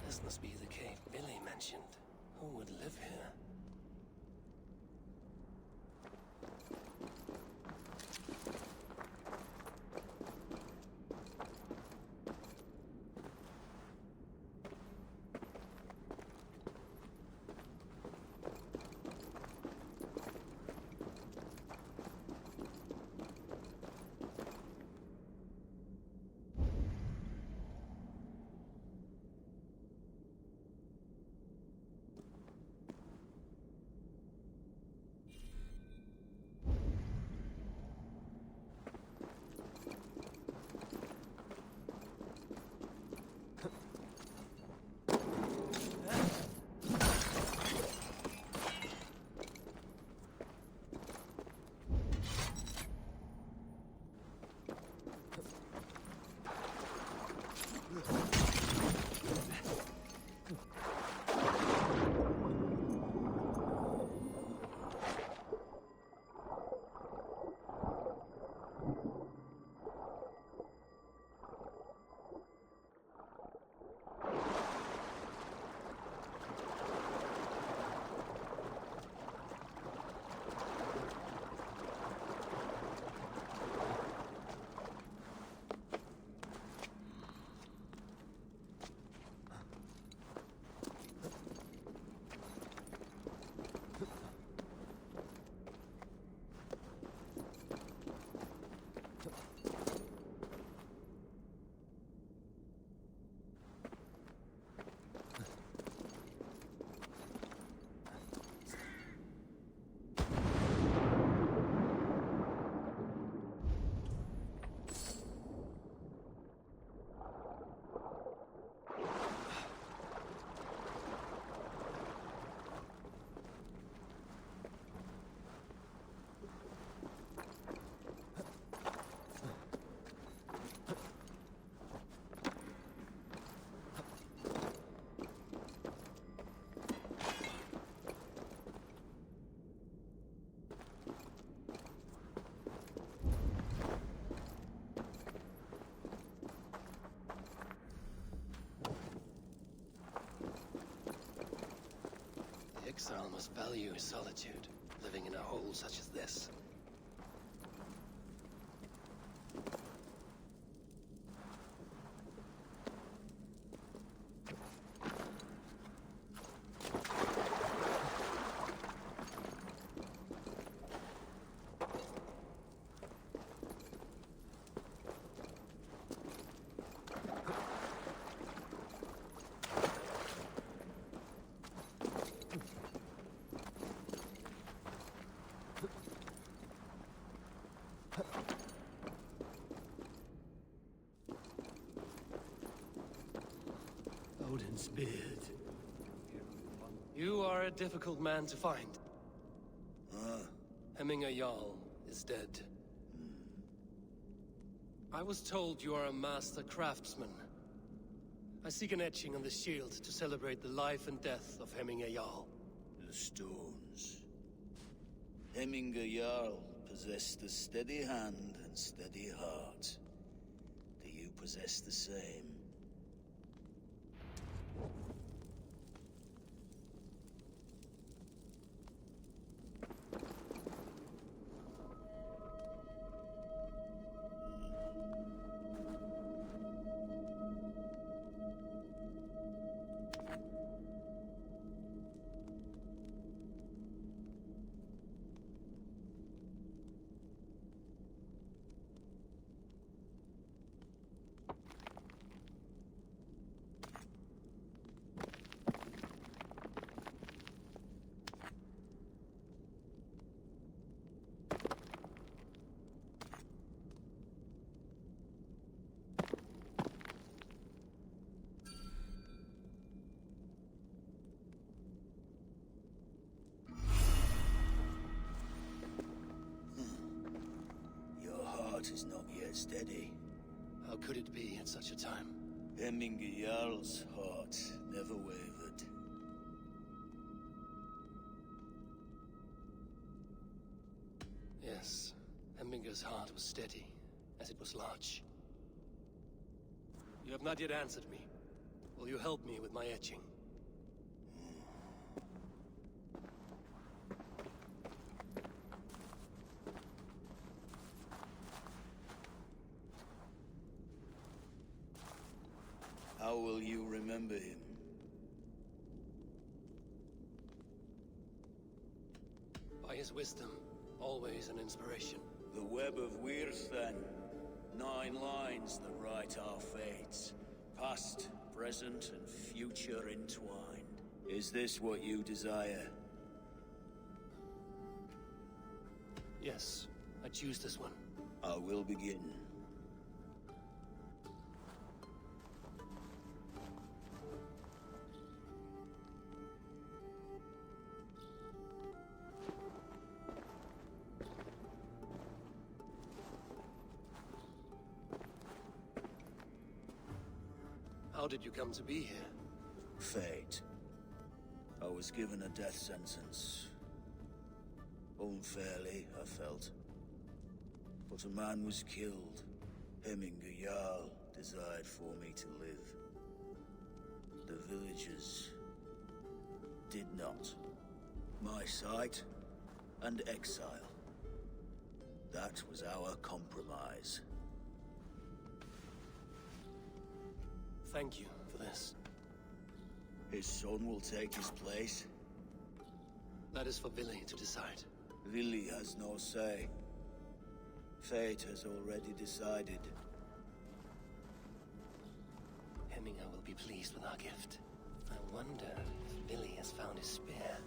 This must be the cave Vili mentioned. Who would live here? Exile must value his solitude, living in a hole such as this. and speared. You are a difficult man to find. Hemminger Jarl is dead. I was told you are a master craftsman. I seek an etching on the shield to celebrate the life and death of Hemminger Jarl. The stones. Hemminger Jarl possessed a steady hand and steady heart. Do you possess the same? Is not yet steady. How could it be at such a time? Hemminger Jarl's heart never wavered. Yes, Hemminger's heart was steady, as it was large. You have not yet answered me. Will you help me with my etching? How will you remember him? By his wisdom, always an inspiration. The web of Weirs, then. 9 lines that write our fates. Past, present, and future entwined. Is this what you desire? Yes, I choose this one. I will begin. How did you come to be here? Fate. I was given a death sentence. Unfairly, I felt. But a man was killed. Hemminger Jarl desired for me to live. The villagers did not. My sight and exile. That was our compromise. Thank you for this. His son will take his place. That is for Vili to decide. Vili has no say. Fate has already decided. Hemminger will be pleased with our gift. I wonder if Vili has found his spear.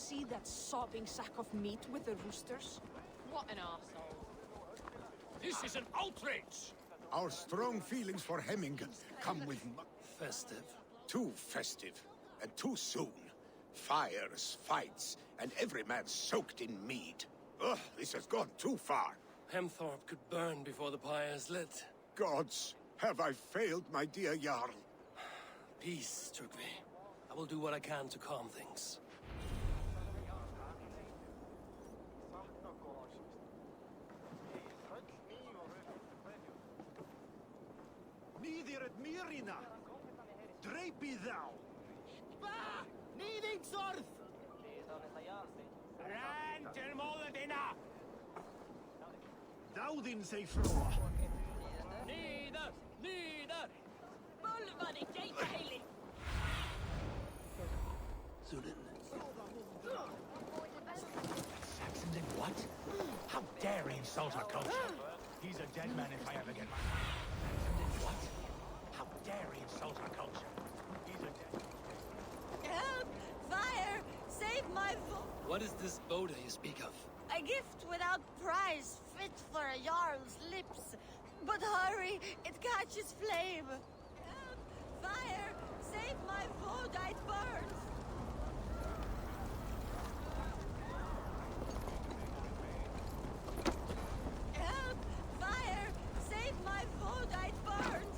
see that sobbing sack of meat with the roosters? What an arsehole. This is an outrage! Our strong feelings for Hemmingen come with Festive. too festive, and too soon. Fires, fights, and every man soaked in mead. Ugh, this has gone too far. Hemthorpe could burn before the pyre is lit. Gods, have I failed my dear Jarl? Peace, Trygve. I will do what I can to calm things. Neither at Mirina! Drape thou! Bah! Needing Sorth! Ran til Moledina! Thou din say Froa! Neither! Neither! Bulvani Jaytaili! Zulin. Saxon did what? How dare he insult our culture? He's a dead man if I ever get my... Saxon did what? How dare he insult our culture? He's a dead... Help! Fire! Save my What is this Boda you speak of? A gift without price, fit for a Jarl's lips. But hurry, it catches flame. Help! Fire! Save my Voda, it burns! Help! Fire! Save my Voda, it burns!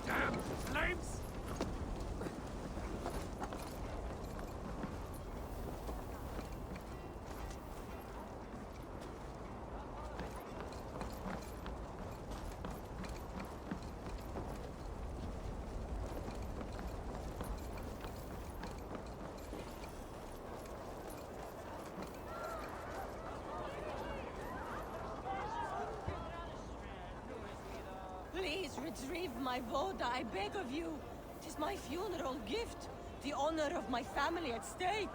Damn flames! Please retrieve my Voda, I beg of you. 'Tis my funeral gift, the honor of my family at stake.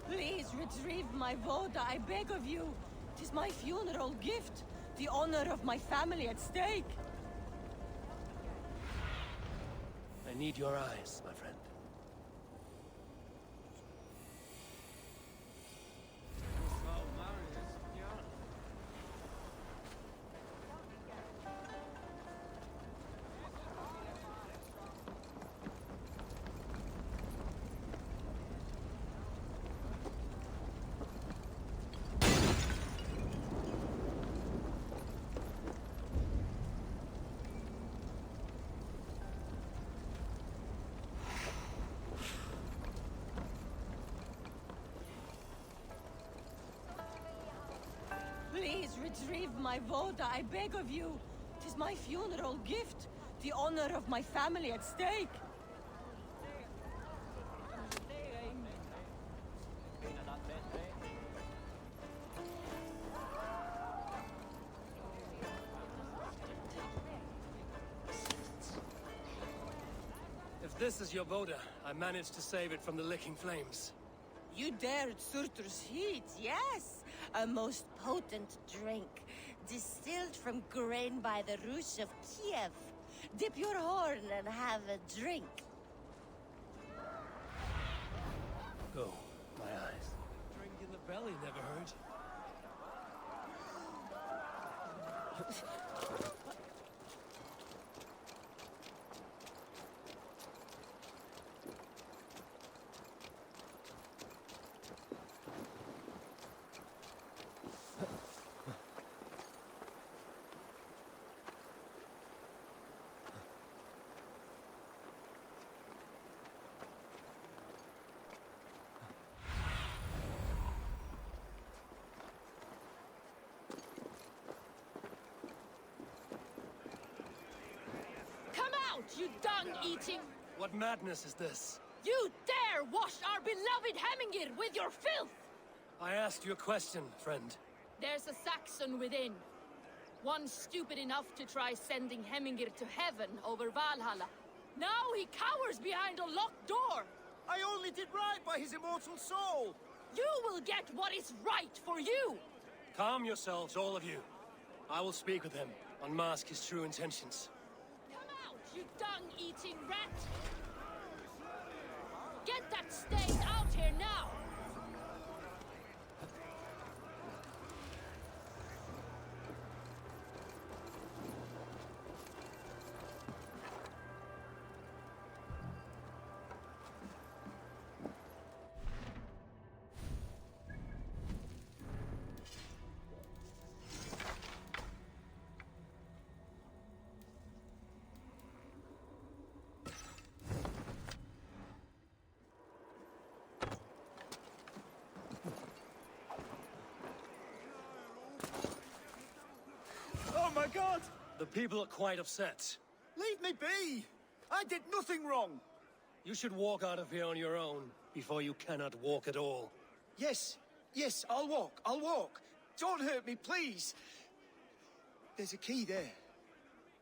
Please retrieve my Voda, I beg of you. 'Tis my funeral gift, the honor of my family at stake. I need your eyes, my friend. Please retrieve my Voda, I beg of you. 'Tis my funeral gift, the honor of my family at stake. If this is your Boda, I managed to save it from the licking flames. You dared Surtur's heat, yes. A most potent drink, distilled from grain by the Rus of Kiev. Dip your horn and have a drink. Go, my eyes. Drink in the belly never hurt. You dung-eating! What madness is this? You dare wash our beloved Hemmingir with your filth! I asked you a question, friend. There's a Saxon within. One stupid enough to try sending Hemmingir to heaven over Valhalla. Now he cowers behind a locked door! I only did right by his immortal soul! You will get what is right for you! Calm yourselves, all of you. I will speak with him, unmask his true intentions. Come out, you dung-eating rat! Get that stain out here now! Oh my god! The people are quite upset. Leave me be! I did nothing wrong! You should walk out of here on your own, before you cannot walk at all. Yes, yes, I'll walk. Don't hurt me, please! There's a key there.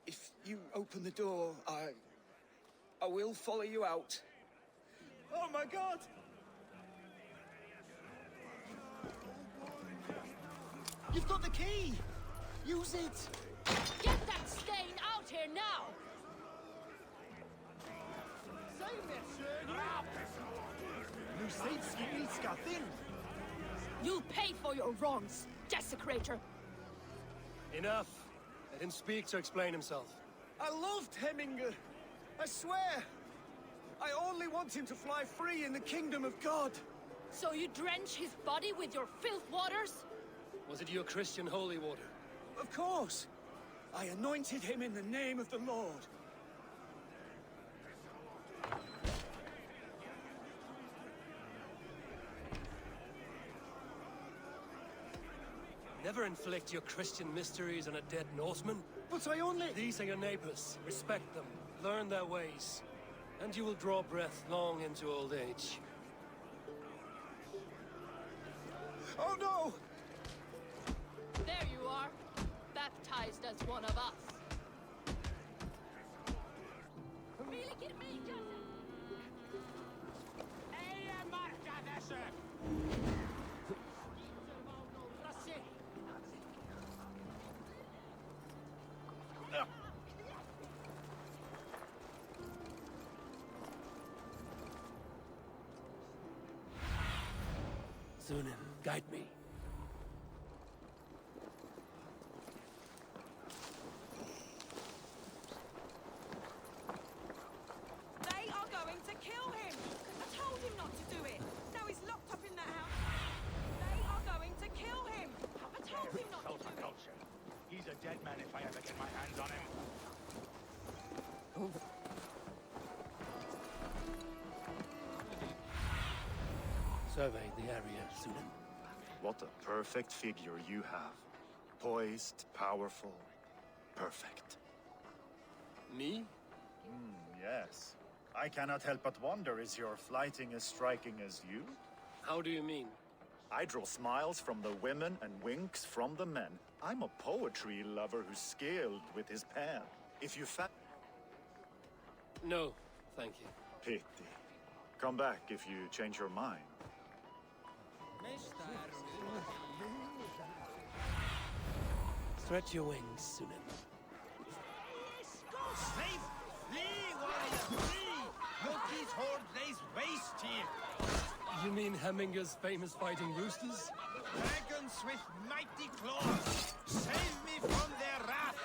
If you open the door, I will follow you out. Oh my god! You've got the key! Use it! Get that stain out here now! You'll pay for your wrongs, desecrator! Enough! Let him speak to explain himself. I loved Hemminger. I swear. I only want him to fly free in the kingdom of God. So you drench his body with your filth waters? Was it your Christian holy water? Of course. I anointed him in the name of the Lord. Never inflict your Christian mysteries on a dead Norseman. But I only... These are your neighbors. Respect them. Learn their ways. And you will draw breath long into old age. Oh no! There you are, baptized as one of us. Sunan, guide me. They are going to kill him! I told him not to do it! Now he's locked up in that house! They are going to kill him! I told him not to do it! He's a dead man if I ever get my hands on him. Survey the area, Sunan. What a perfect figure you have. Poised, powerful, perfect. Me? Yes. I cannot help but wonder, is your flighting as striking as you? How do you mean? I draw smiles from the women and winks from the men. I'm a poetry lover who's skilled with his pen. If you No, thank you. Pity. Come back if you change your mind. Stretch your wings, Sunan. Slave! Flee, warrior, flee! Look, these horde lays waste here! You mean Hemminger's famous fighting roosters? Dragons with mighty claws! Save me from their wrath!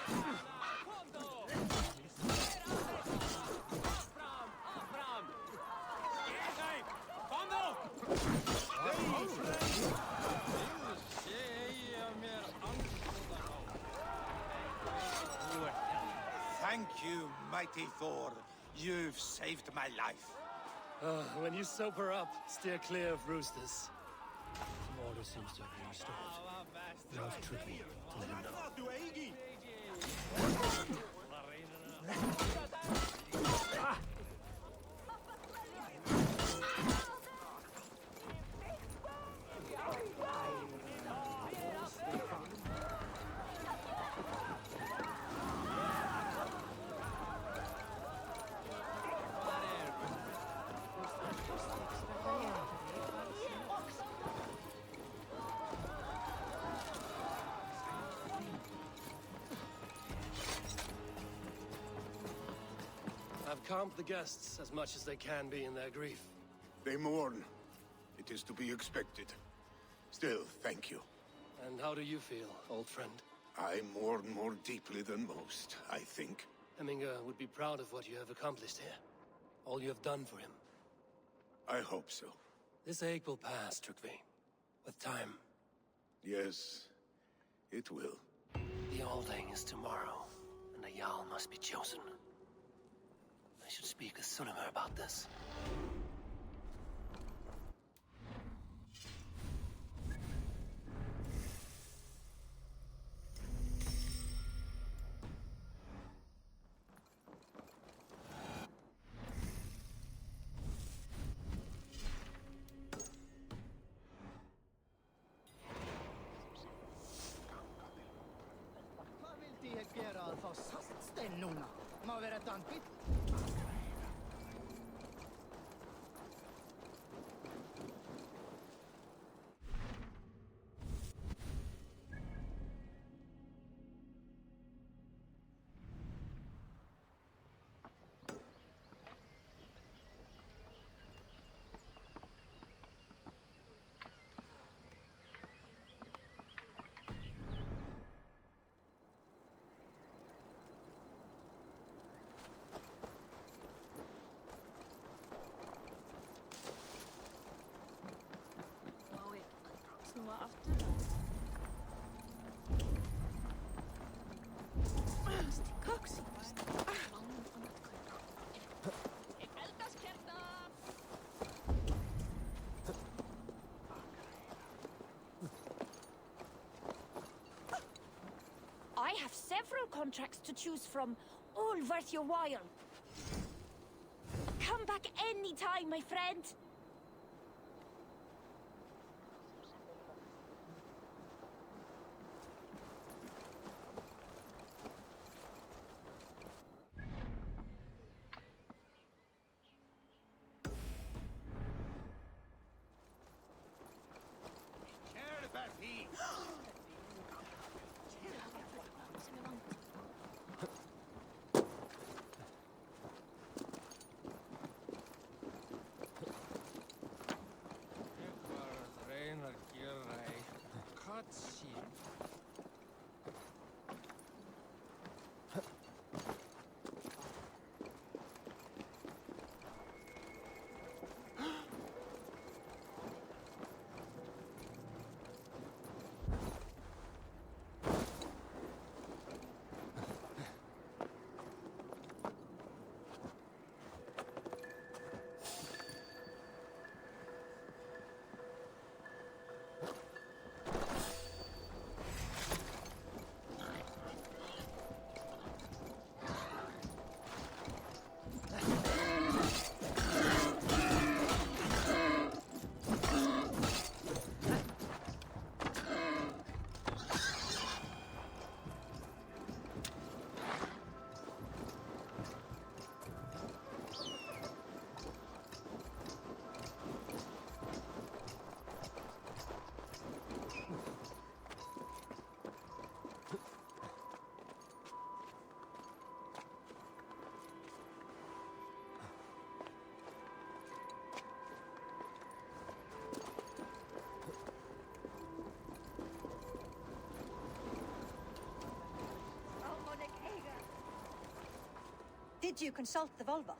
Thank you, mighty Thor. You've saved my life. When you sober up, steer clear of roosters. Order seems to have been restored. You have Trygve to let him know. calmed the guests as much as they can be in their grief. They mourn. It is to be expected. Still, thank you. And how do you feel, old friend? I mourn more deeply than most, I think. Hemminger would be proud of what you have accomplished here. All you have done for him. I hope so. This ache will pass, Trygve. With time. Yes, it will. The Alding is tomorrow, and a Jarl must be chosen. I should speak with Sulimer about this. I have several contracts to choose from, all worth your while. Come back any time, my friend. Did you consult the Volva?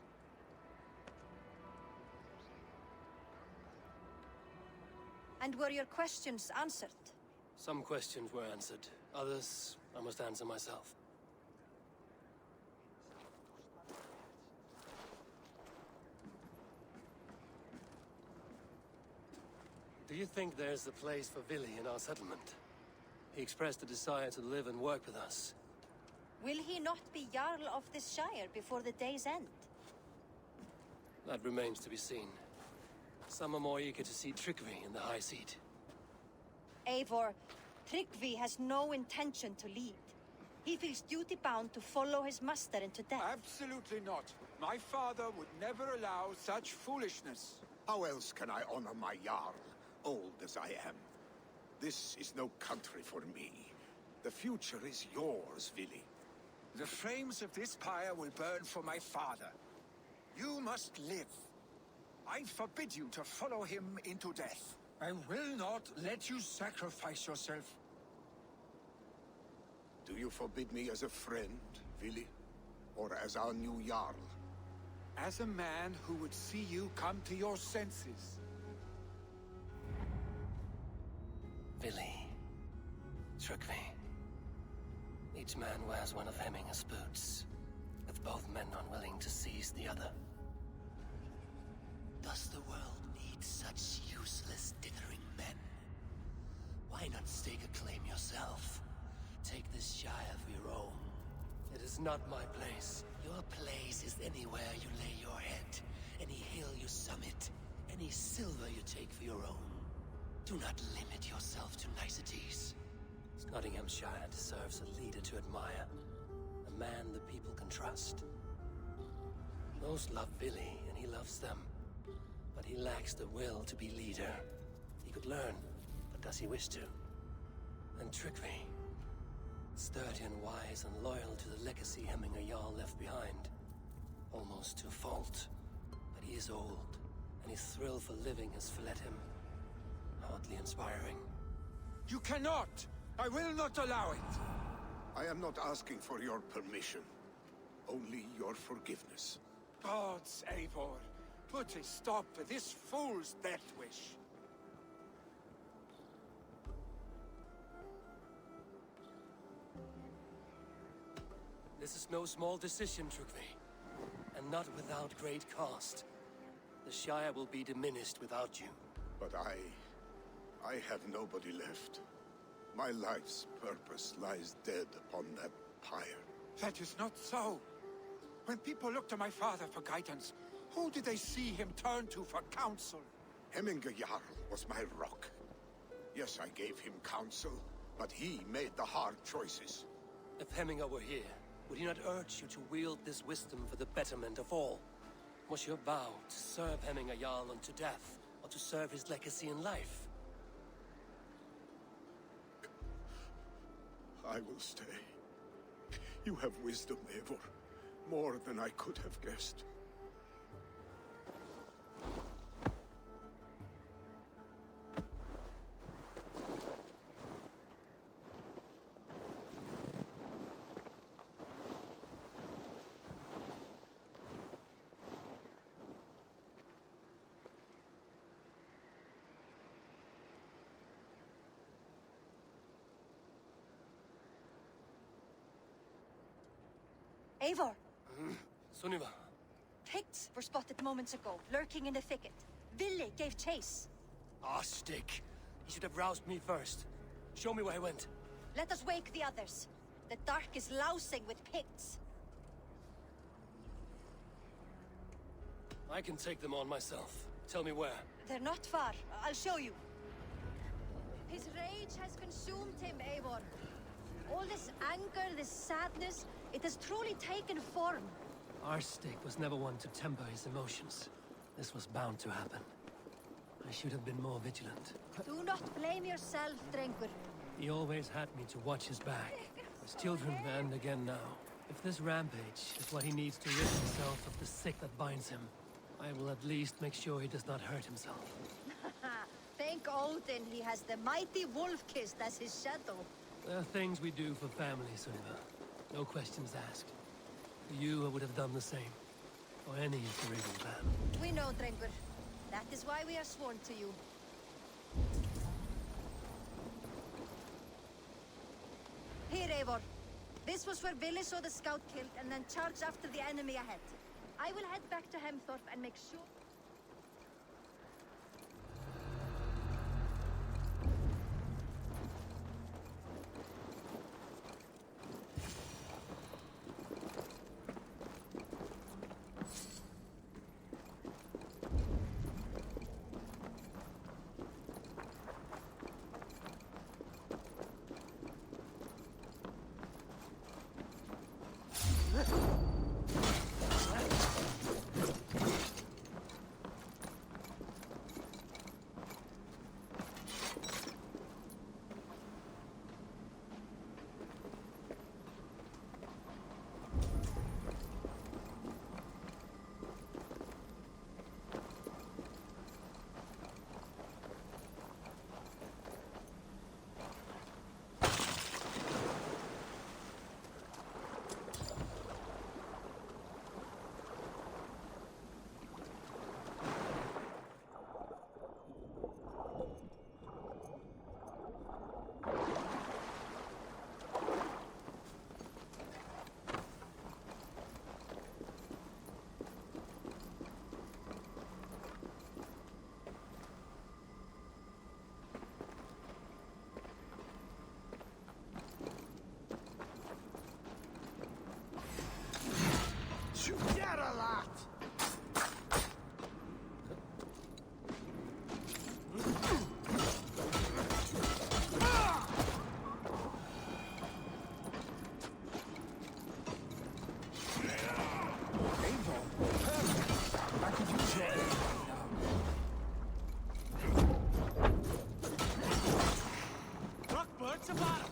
And were your questions answered? Some questions were answered. Others, I must answer myself. Do you think there's a place for Vili in our settlement? He expressed a desire to live and work with us. Will he not be Jarl of this Shire before the day's end? That remains to be seen. Some are more eager to see Trygve in the high seat. Eivor, Trygve has no intention to lead. He feels duty-bound to follow his master into death. Absolutely not. My father would never allow such foolishness. How else can I honor my Jarl, old as I am? This is no country for me. The future is yours, Vili. The flames of this pyre will burn for my father. You must live. I forbid you to follow him into death. I will not let you sacrifice yourself. Do you forbid me as a friend, Vili? Or as our new Jarl? As a man who would see you come to your senses. Vili. Trygve. Each man wears one of Hemminger's boots, with both men unwilling to seize the other. Does the world need such useless dithering men? Why not stake a claim yourself? Take this shire for your own. It is not my place. Your place is anywhere you lay your head, any hill you summit, any silver you take for your own. Do not limit yourself to niceties. Snotinghamscire deserves a leader to admire. A man the people can trust. Most love Vili, and he loves them. But he lacks the will to be leader. He could learn, but does he wish to? And Trygve. Sturdy and wise and loyal to the legacy Hemminger Jarl left behind. Almost to a fault. But he is old, and his thrill for living has fled him. Hardly inspiring. You cannot! I will not allow it! I am not asking for your permission. Only your forgiveness. Gods, Eivor, put a stop to this fool's death wish. This is no small decision, Trygve. And not without great cost. The Shire will be diminished without you. But I have nobody left. My life's purpose lies dead upon that pyre. That is not so. When people look to my father for guidance, who did they see him turn to for counsel? Hemminger Jarl was my rock. Yes, I gave him counsel, but he made the hard choices. If Hemminger were here, would he not urge you to wield this wisdom for the betterment of all? Was your vow to serve Hemminger Jarl unto death, or to serve his legacy in life? I will stay. You have wisdom, Eivor. More than I could have guessed. Eivor! Sunniva. Picts were spotted moments ago, lurking in the thicket. Vili gave chase. Ah, stick. He should have roused me first. Show me where he went. Let us wake the others. The dark is lousing with Picts. I can take them on myself. Tell me where. They're not far. I'll show you. His rage has consumed him, Eivor. All this anger, this sadness, it has truly taken form. Our stick was never one to temper his emotions. This was bound to happen. I should have been more vigilant. Do not blame yourself, Drengur. He always had me to watch his back. His children and again now. If this rampage is what he needs to rid himself of the sick that binds him, I will at least make sure he does not hurt himself. Thank Odin he has the mighty Wolf-Kissed as his shadow. There are things we do for family, Sunniva. No questions asked. For you, I would have done the same. For any of the Raven clan. We know, Drengur. That is why we are sworn to you. Here, Eivor. This was where Vili saw the scout killed and then charged after the enemy ahead. I will head back to Hemthorpe and make sure... Rockbird to bottom!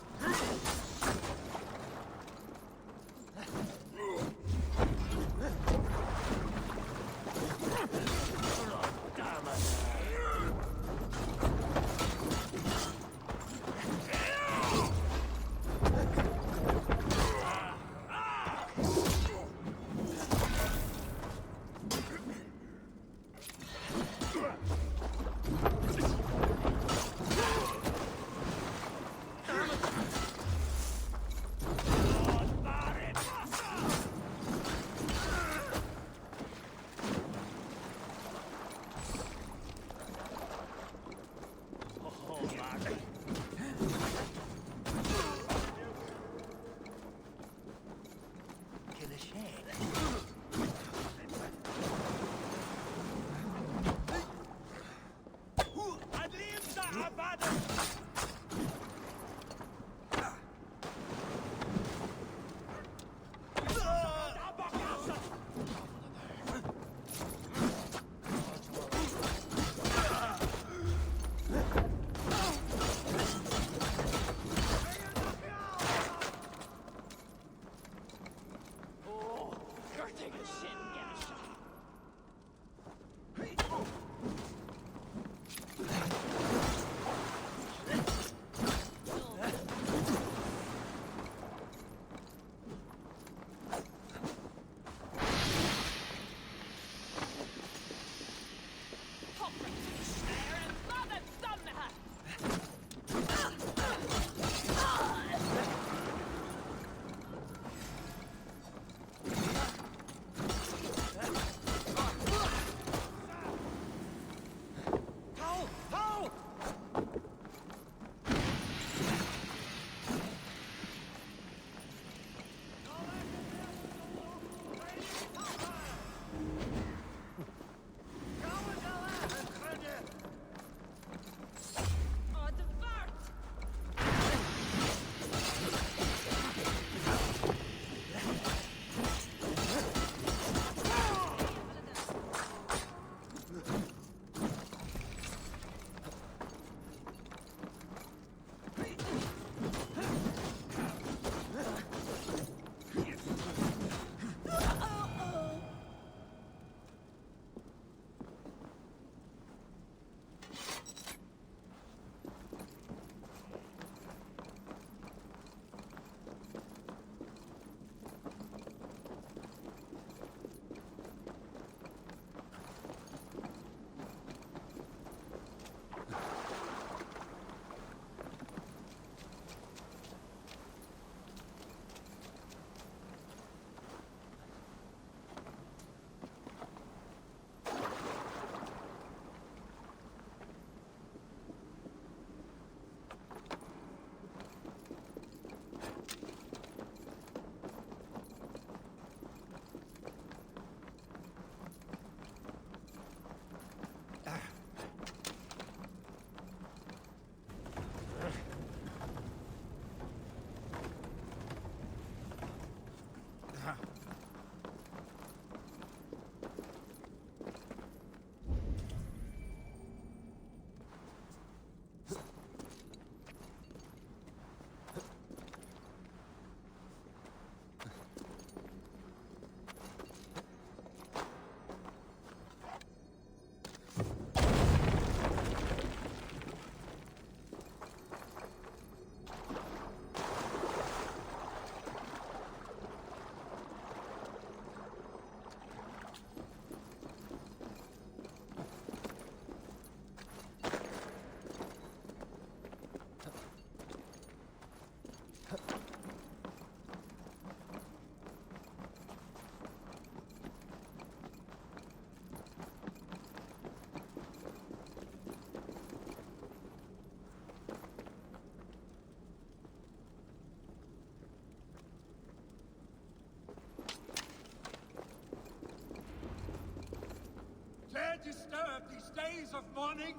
Disturb these days of mourning?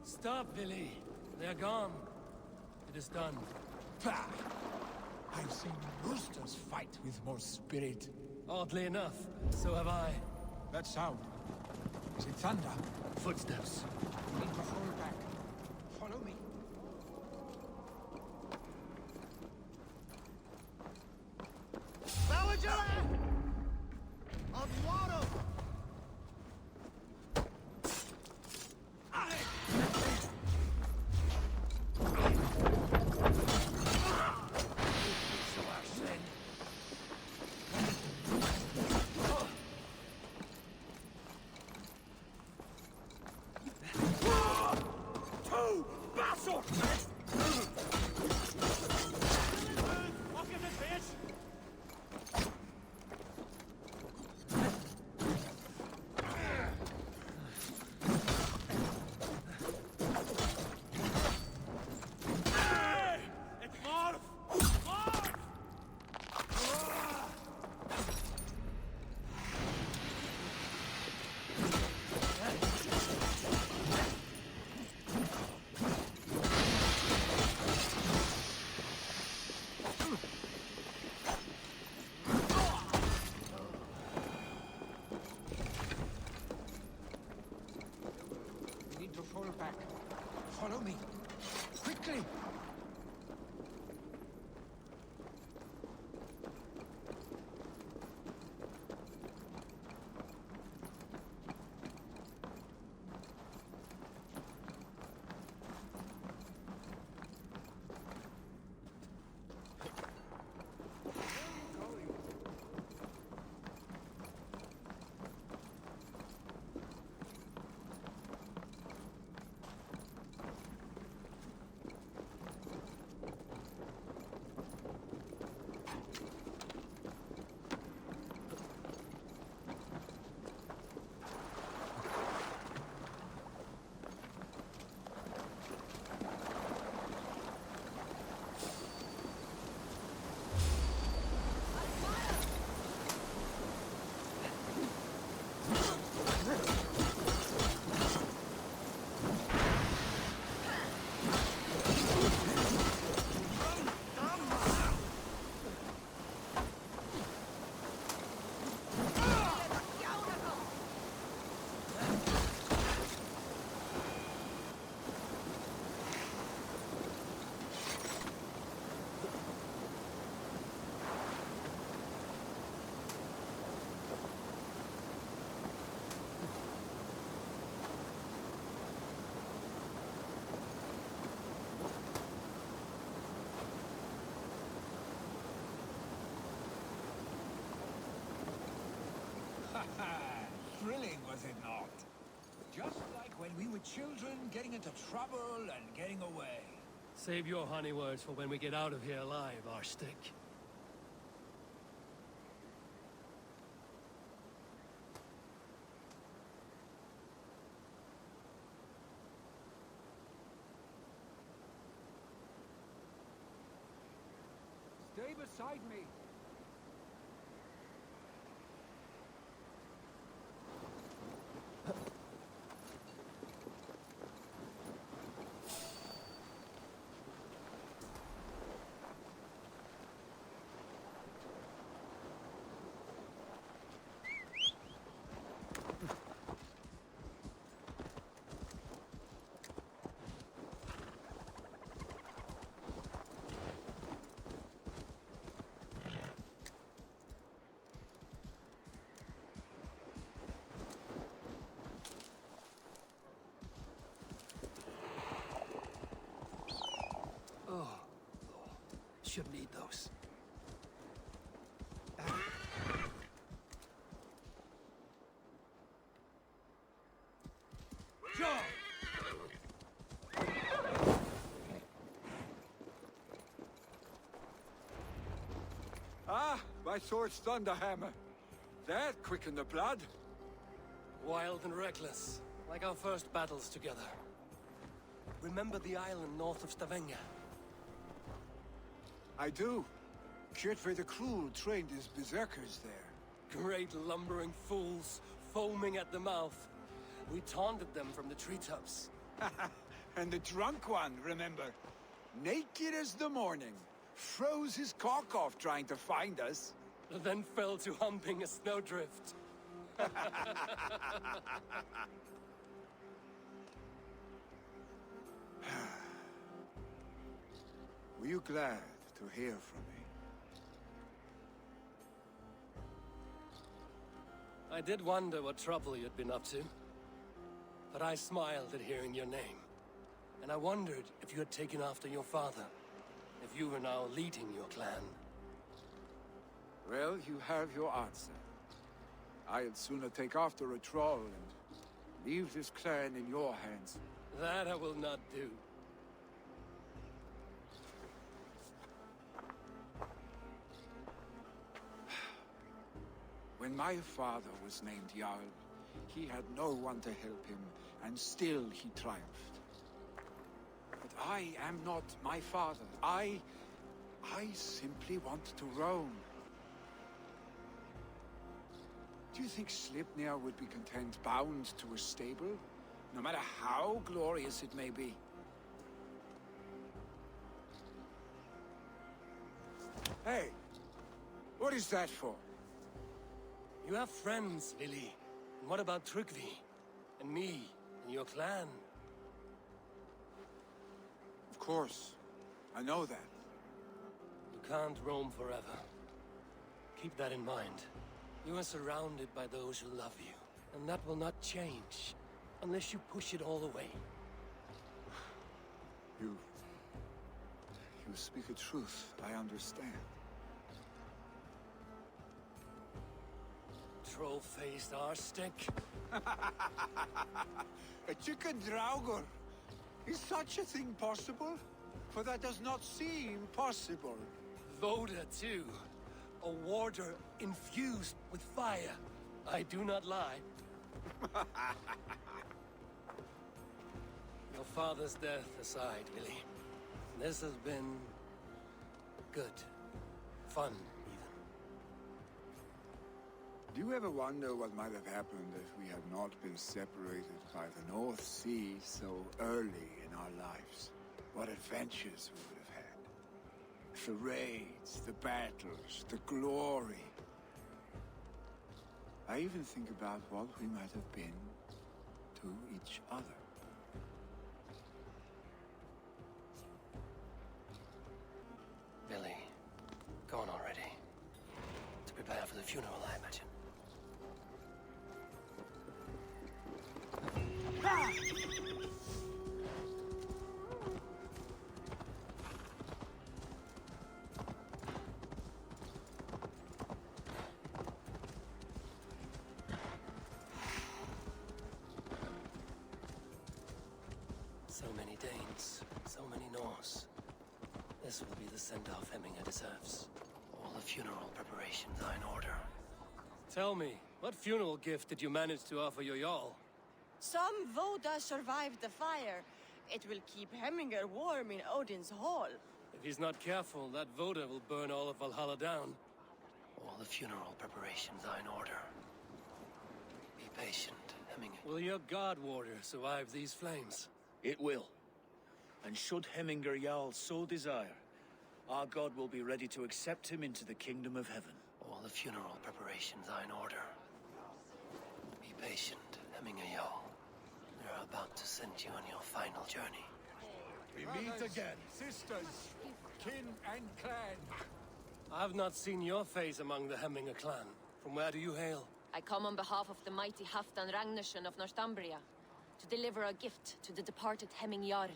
Stop, Vili. They're gone. It is done. Pah! I've seen roosters fight with more spirit. Oddly enough, so have I. That's sound. Is it thunder? Footsteps. We need to hold back. Follow me. Fall back. Follow me. Quickly! Thrilling, was it not? Just like when we were children, getting into trouble and getting away. Save your honey words for when we get out of here alive, Arstick. Stay beside me. Shouldn't eat those. Ah, my sword's thunderhammer. That quickened the blood. Wild and reckless, like our first battles together. Remember the island north of Stavanger? I do. Trygve the Cruel trained his berserkers there. Great lumbering fools, foaming at the mouth. We taunted them from the treetops. And the drunk one, remember? Naked as the morning. Froze his cock off trying to find us. Then fell to humping a snowdrift. Were you glad to hear from me? I did wonder what trouble you'd been up to. But I smiled at hearing your name. And I wondered if you had taken after your father. If you were now leading your clan. Well, you have your answer. I'd sooner take after a troll and leave this clan in your hands. That I will not do. When my father was named Jarl, he had no one to help him, and still he triumphed. But I am not my father. I simply want to roam. Do you think Sleipnir would be content bound to a stable, no matter how glorious it may be? Hey, what is that for? You have friends, Vili. And what about Trygve? And me? And your clan? Of course. I know that. You can't roam forever. Keep that in mind. You are surrounded by those who love you. And that will not change. Unless you push it all away. You speak a truth. I understand. Troll-faced arse-stink. A chicken draugr? Is such a thing possible? For that does not seem possible. Voda, too. A warder infused with fire. I do not lie. Your father's death aside, Vili. This has been... good. Fun, even. Do you ever wonder what might have happened if we had not been separated by the North Sea so early in our lives? What adventures we would have had. The raids, the battles, the glory. I even think about what we might have been to each other. Vili, gone already. To prepare for the funeral, I imagine. So many Danes, so many Norse. This will be the send-off Hemminger deserves. All the funeral preparations are in order. Tell me, what funeral gift did you manage to offer your Jarl? Some Voda survived the fire. It will keep Hemminger warm in Odin's hall. If he's not careful, that Voda will burn all of Valhalla down. All the funeral preparations are in order. Be patient, Hemminger. Will your god warder survive these flames? It will. And should Hemminger Jarl so desire, our god will be ready to accept him into the kingdom of heaven. All the funeral preparations are in order. Be patient, Hemminger Jarl. We are about to send you on your final journey. We meet again. Sisters, kin and clan. I have not seen your face among the Hemminger clan. From where do you hail? I come on behalf of the mighty Halfdan Ragnarsson of Northumbria to deliver a gift to the departed Hemming Jarl.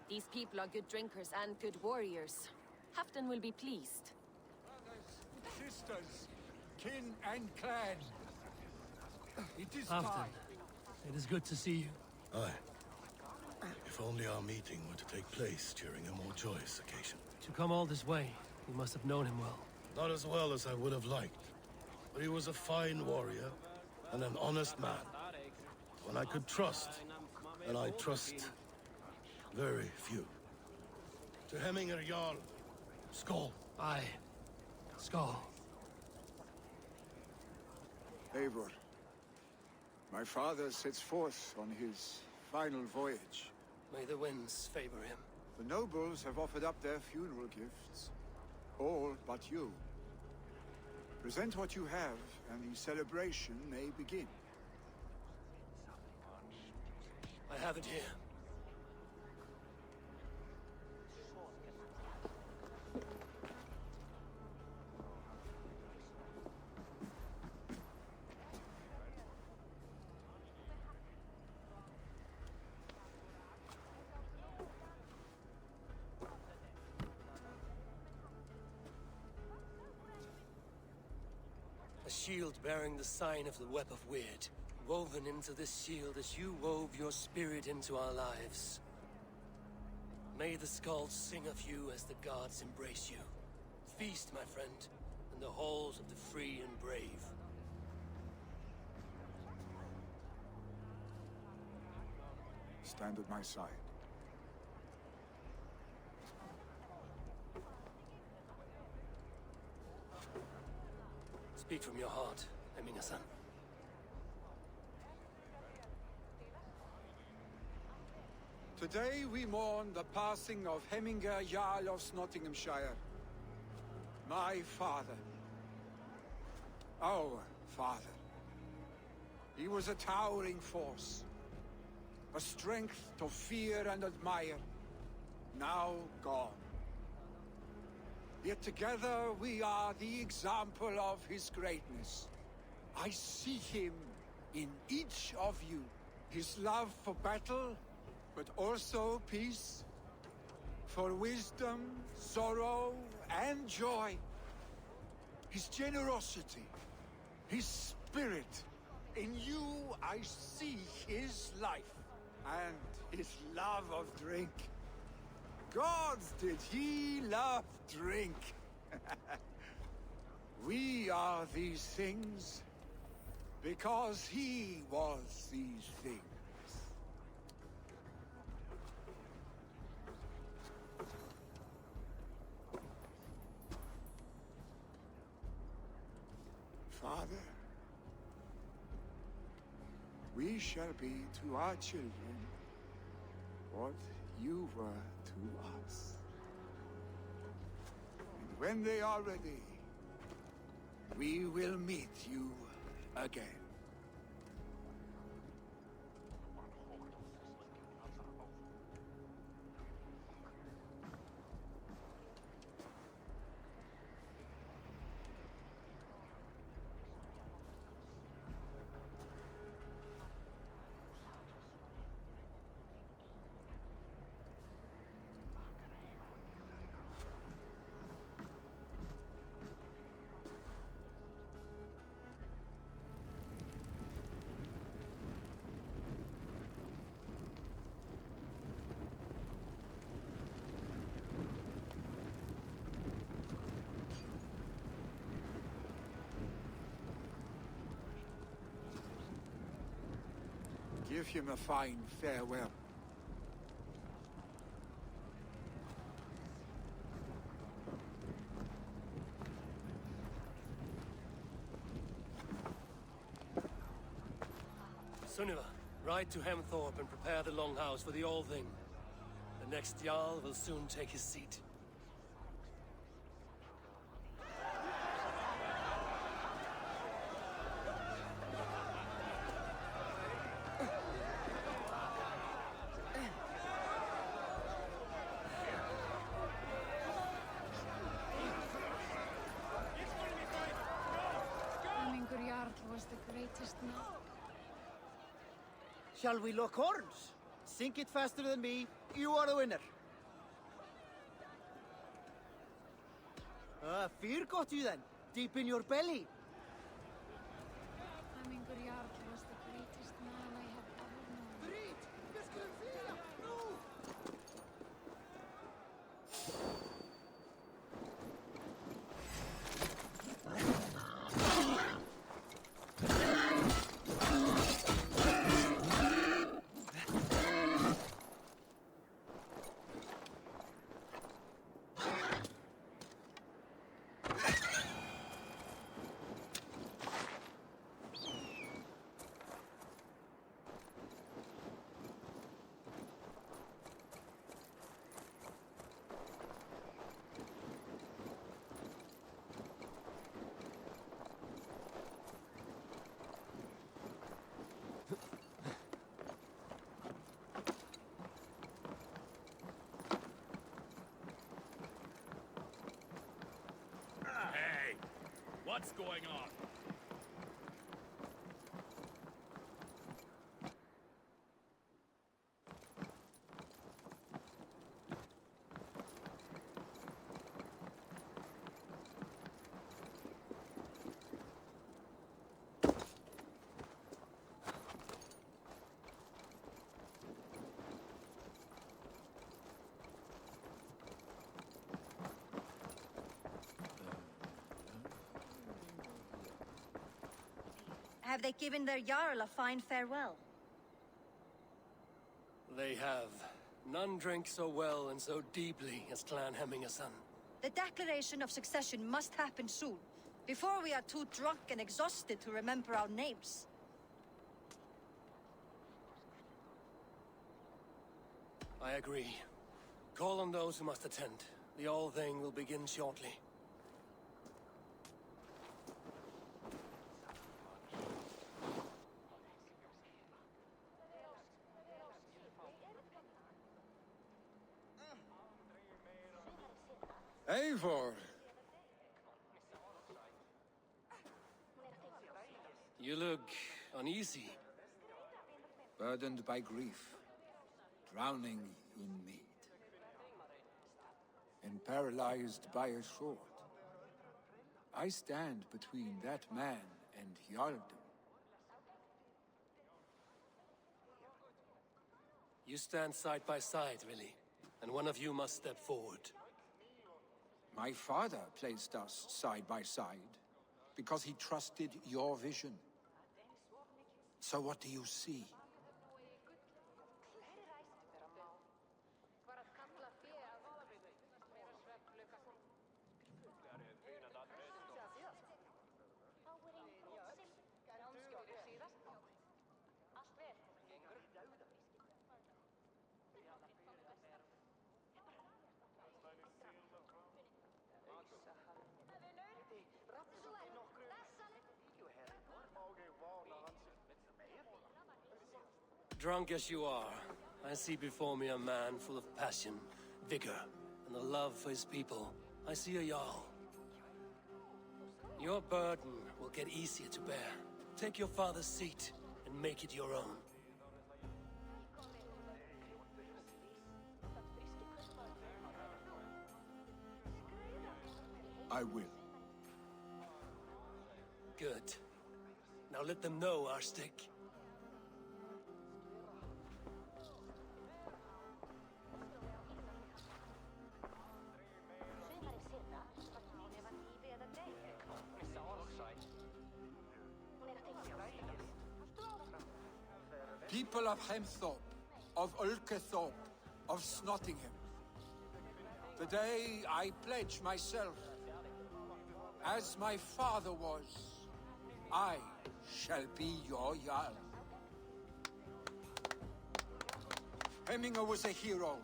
These people are good drinkers and good warriors. Halfdan will be pleased. Brothers, sisters, kin and clan. It is Halfdan, time. it is good to see you. Aye. If only our meeting were to take place during a more joyous occasion. To come all this way, you must have known him well. Not as well as I would have liked, but he was a fine warrior and an honest man. One I could trust, and I trust very few. To Hemminger Jarl, Skål. Aye. Skål. Eivor, my father sets forth on his final voyage. May the winds favor him. The nobles have offered up their funeral gifts. All but you. Present what you have, and the celebration may begin. I have it here. A shield bearing the sign of the Web of Weird, woven into this shield as you wove your spirit into our lives. May the skulls sing of you as the gods embrace you. Feast, my friend, in the halls of the free and brave. Stand at my side. Speak from your heart, Eminga-san. Today we mourn the passing of Hemminger Jarl of Snotinghamscire. My father. Our father. He was a towering force. A strength to fear and admire. Now gone. Yet together we are the example of his greatness. I see him in each of you. His love for battle, but also peace. For wisdom, sorrow, and joy. His generosity, his spirit. In you I see his life, and his love of drink. Gods, did he love drink? We are these things because he was these things. Father, we shall be to our children what you were to us. And when they are ready, we will meet you again. Give him a fine farewell. Sunniva, ride to Hemthorpe and prepare the Longhouse for the All-Thing. The next Jarl will soon take his seat. Was the greatest man. Shall we lock horns? Sink it faster than me. You are the winner. Fear got you then, deep in your belly. Hemingr was the greatest man I have ever known. Reed, vi skulle fira! No! what's going on. Have they given their Jarl a fine farewell? They have. None drink so well and so deeply as Clan Hemmingerson. The declaration of succession must happen soon, before we are too drunk and exhausted to remember our names. I agree. Call on those who must attend. The All-Thing will begin shortly. Eivor! You look uneasy. Burdened by grief, drowning in mead, and paralyzed by a sword. I stand between that man and Jarldom. You stand side by side, Vili, and one of you must step forward. My father placed us side by side because he trusted your vision. So what do you see? Drunk as you are, I see before me a man full of passion, vigor, and a love for his people. I see a Jarl. Your burden will get easier to bear. Take your father's seat and make it your own. I will. Good. Now let them know our stick. People of Hemthorpe, of Ulkethorpe, of Snotingham. Today I pledge myself, as my father was, I shall be your Jarl. Hemminger was a hero,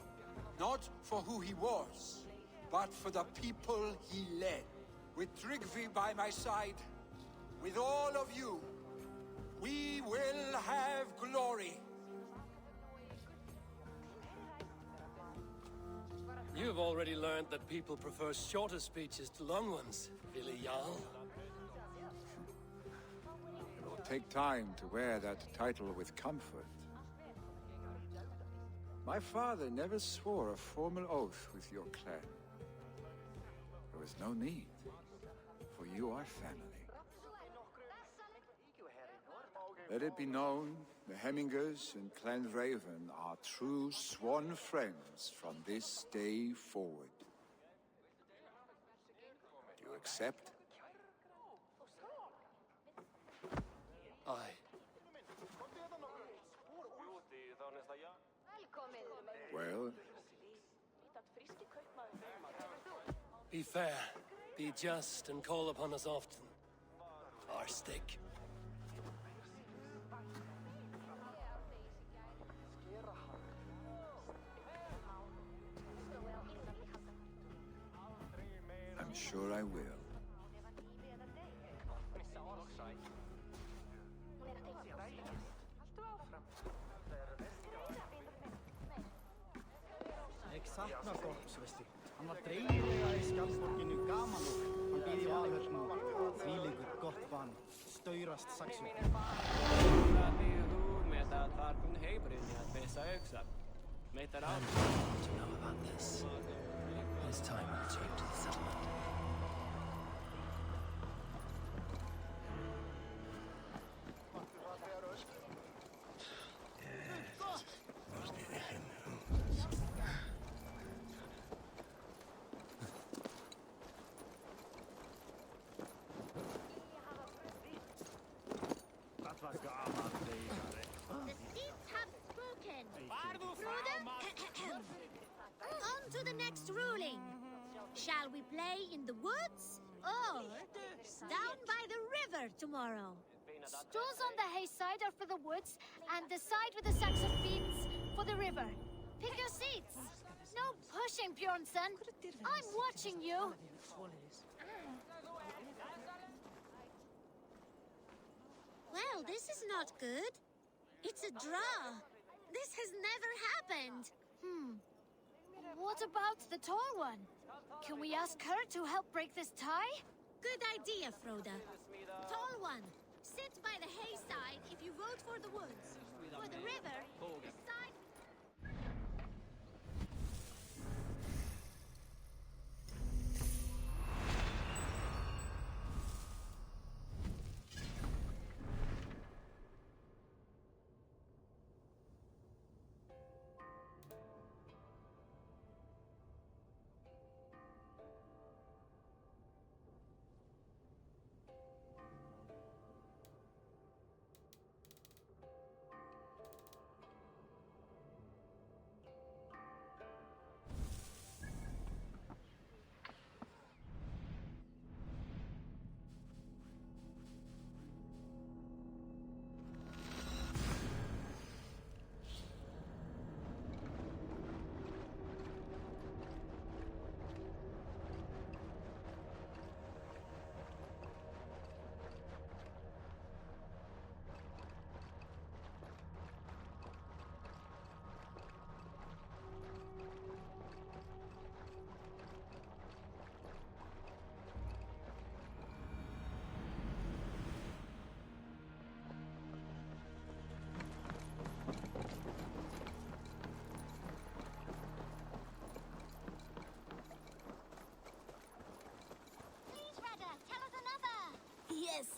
not for who he was, but for the people he led. With Trygve by my side, with all of you, we will have glory. You've already learned that people prefer shorter speeches to long ones, Vili Jarl. It will take time to wear that title with comfort. My father never swore a formal oath with your clan. There was no need, for you are family. Let it be known, the Hemmingers and Clan Raven are true sworn friends from this day forward. Do you accept? Aye. Well? Be fair, be just, and call upon us often. Our stick. I'm sure I will. Ég sakna Gorms, veistu. Hann var dreigilega í skjaldborginni gaman og hann Pidi valhölln, þvílíkur gott bann, staurast saxu. And to know about this. It is time we return to the settlement. The seats have spoken. On to the next ruling. Shall we play in the woods or down by the river tomorrow? Stools on the hay side are for the woods, and the side with the sacks of beans for the river. Pick your seats. No pushing, Bjornsson. I'm watching you. Well, this is not good. It's a draw. This has never happened. What about the tall one? Can we ask her to help break this tie? Good idea, Froda. Tall one, sit by the hay side if you vote for the woods. For the river, the side...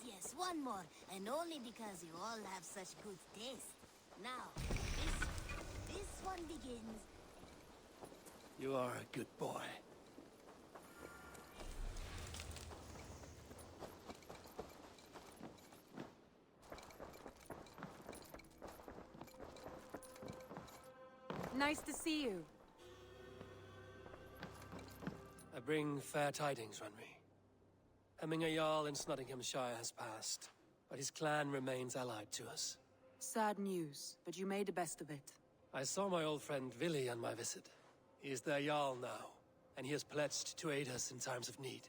Yes, one more, and only because you all have such good taste. Now, this one begins. You are a good boy. Nice to see you. I bring fair tidings, Randvi. Hemminger Jarl in Snotinghamscire has passed, but his clan remains allied to us. Sad news, but you made the best of it. I saw my old friend Vili on my visit. He is their Jarl now, and he has pledged to aid us in times of need.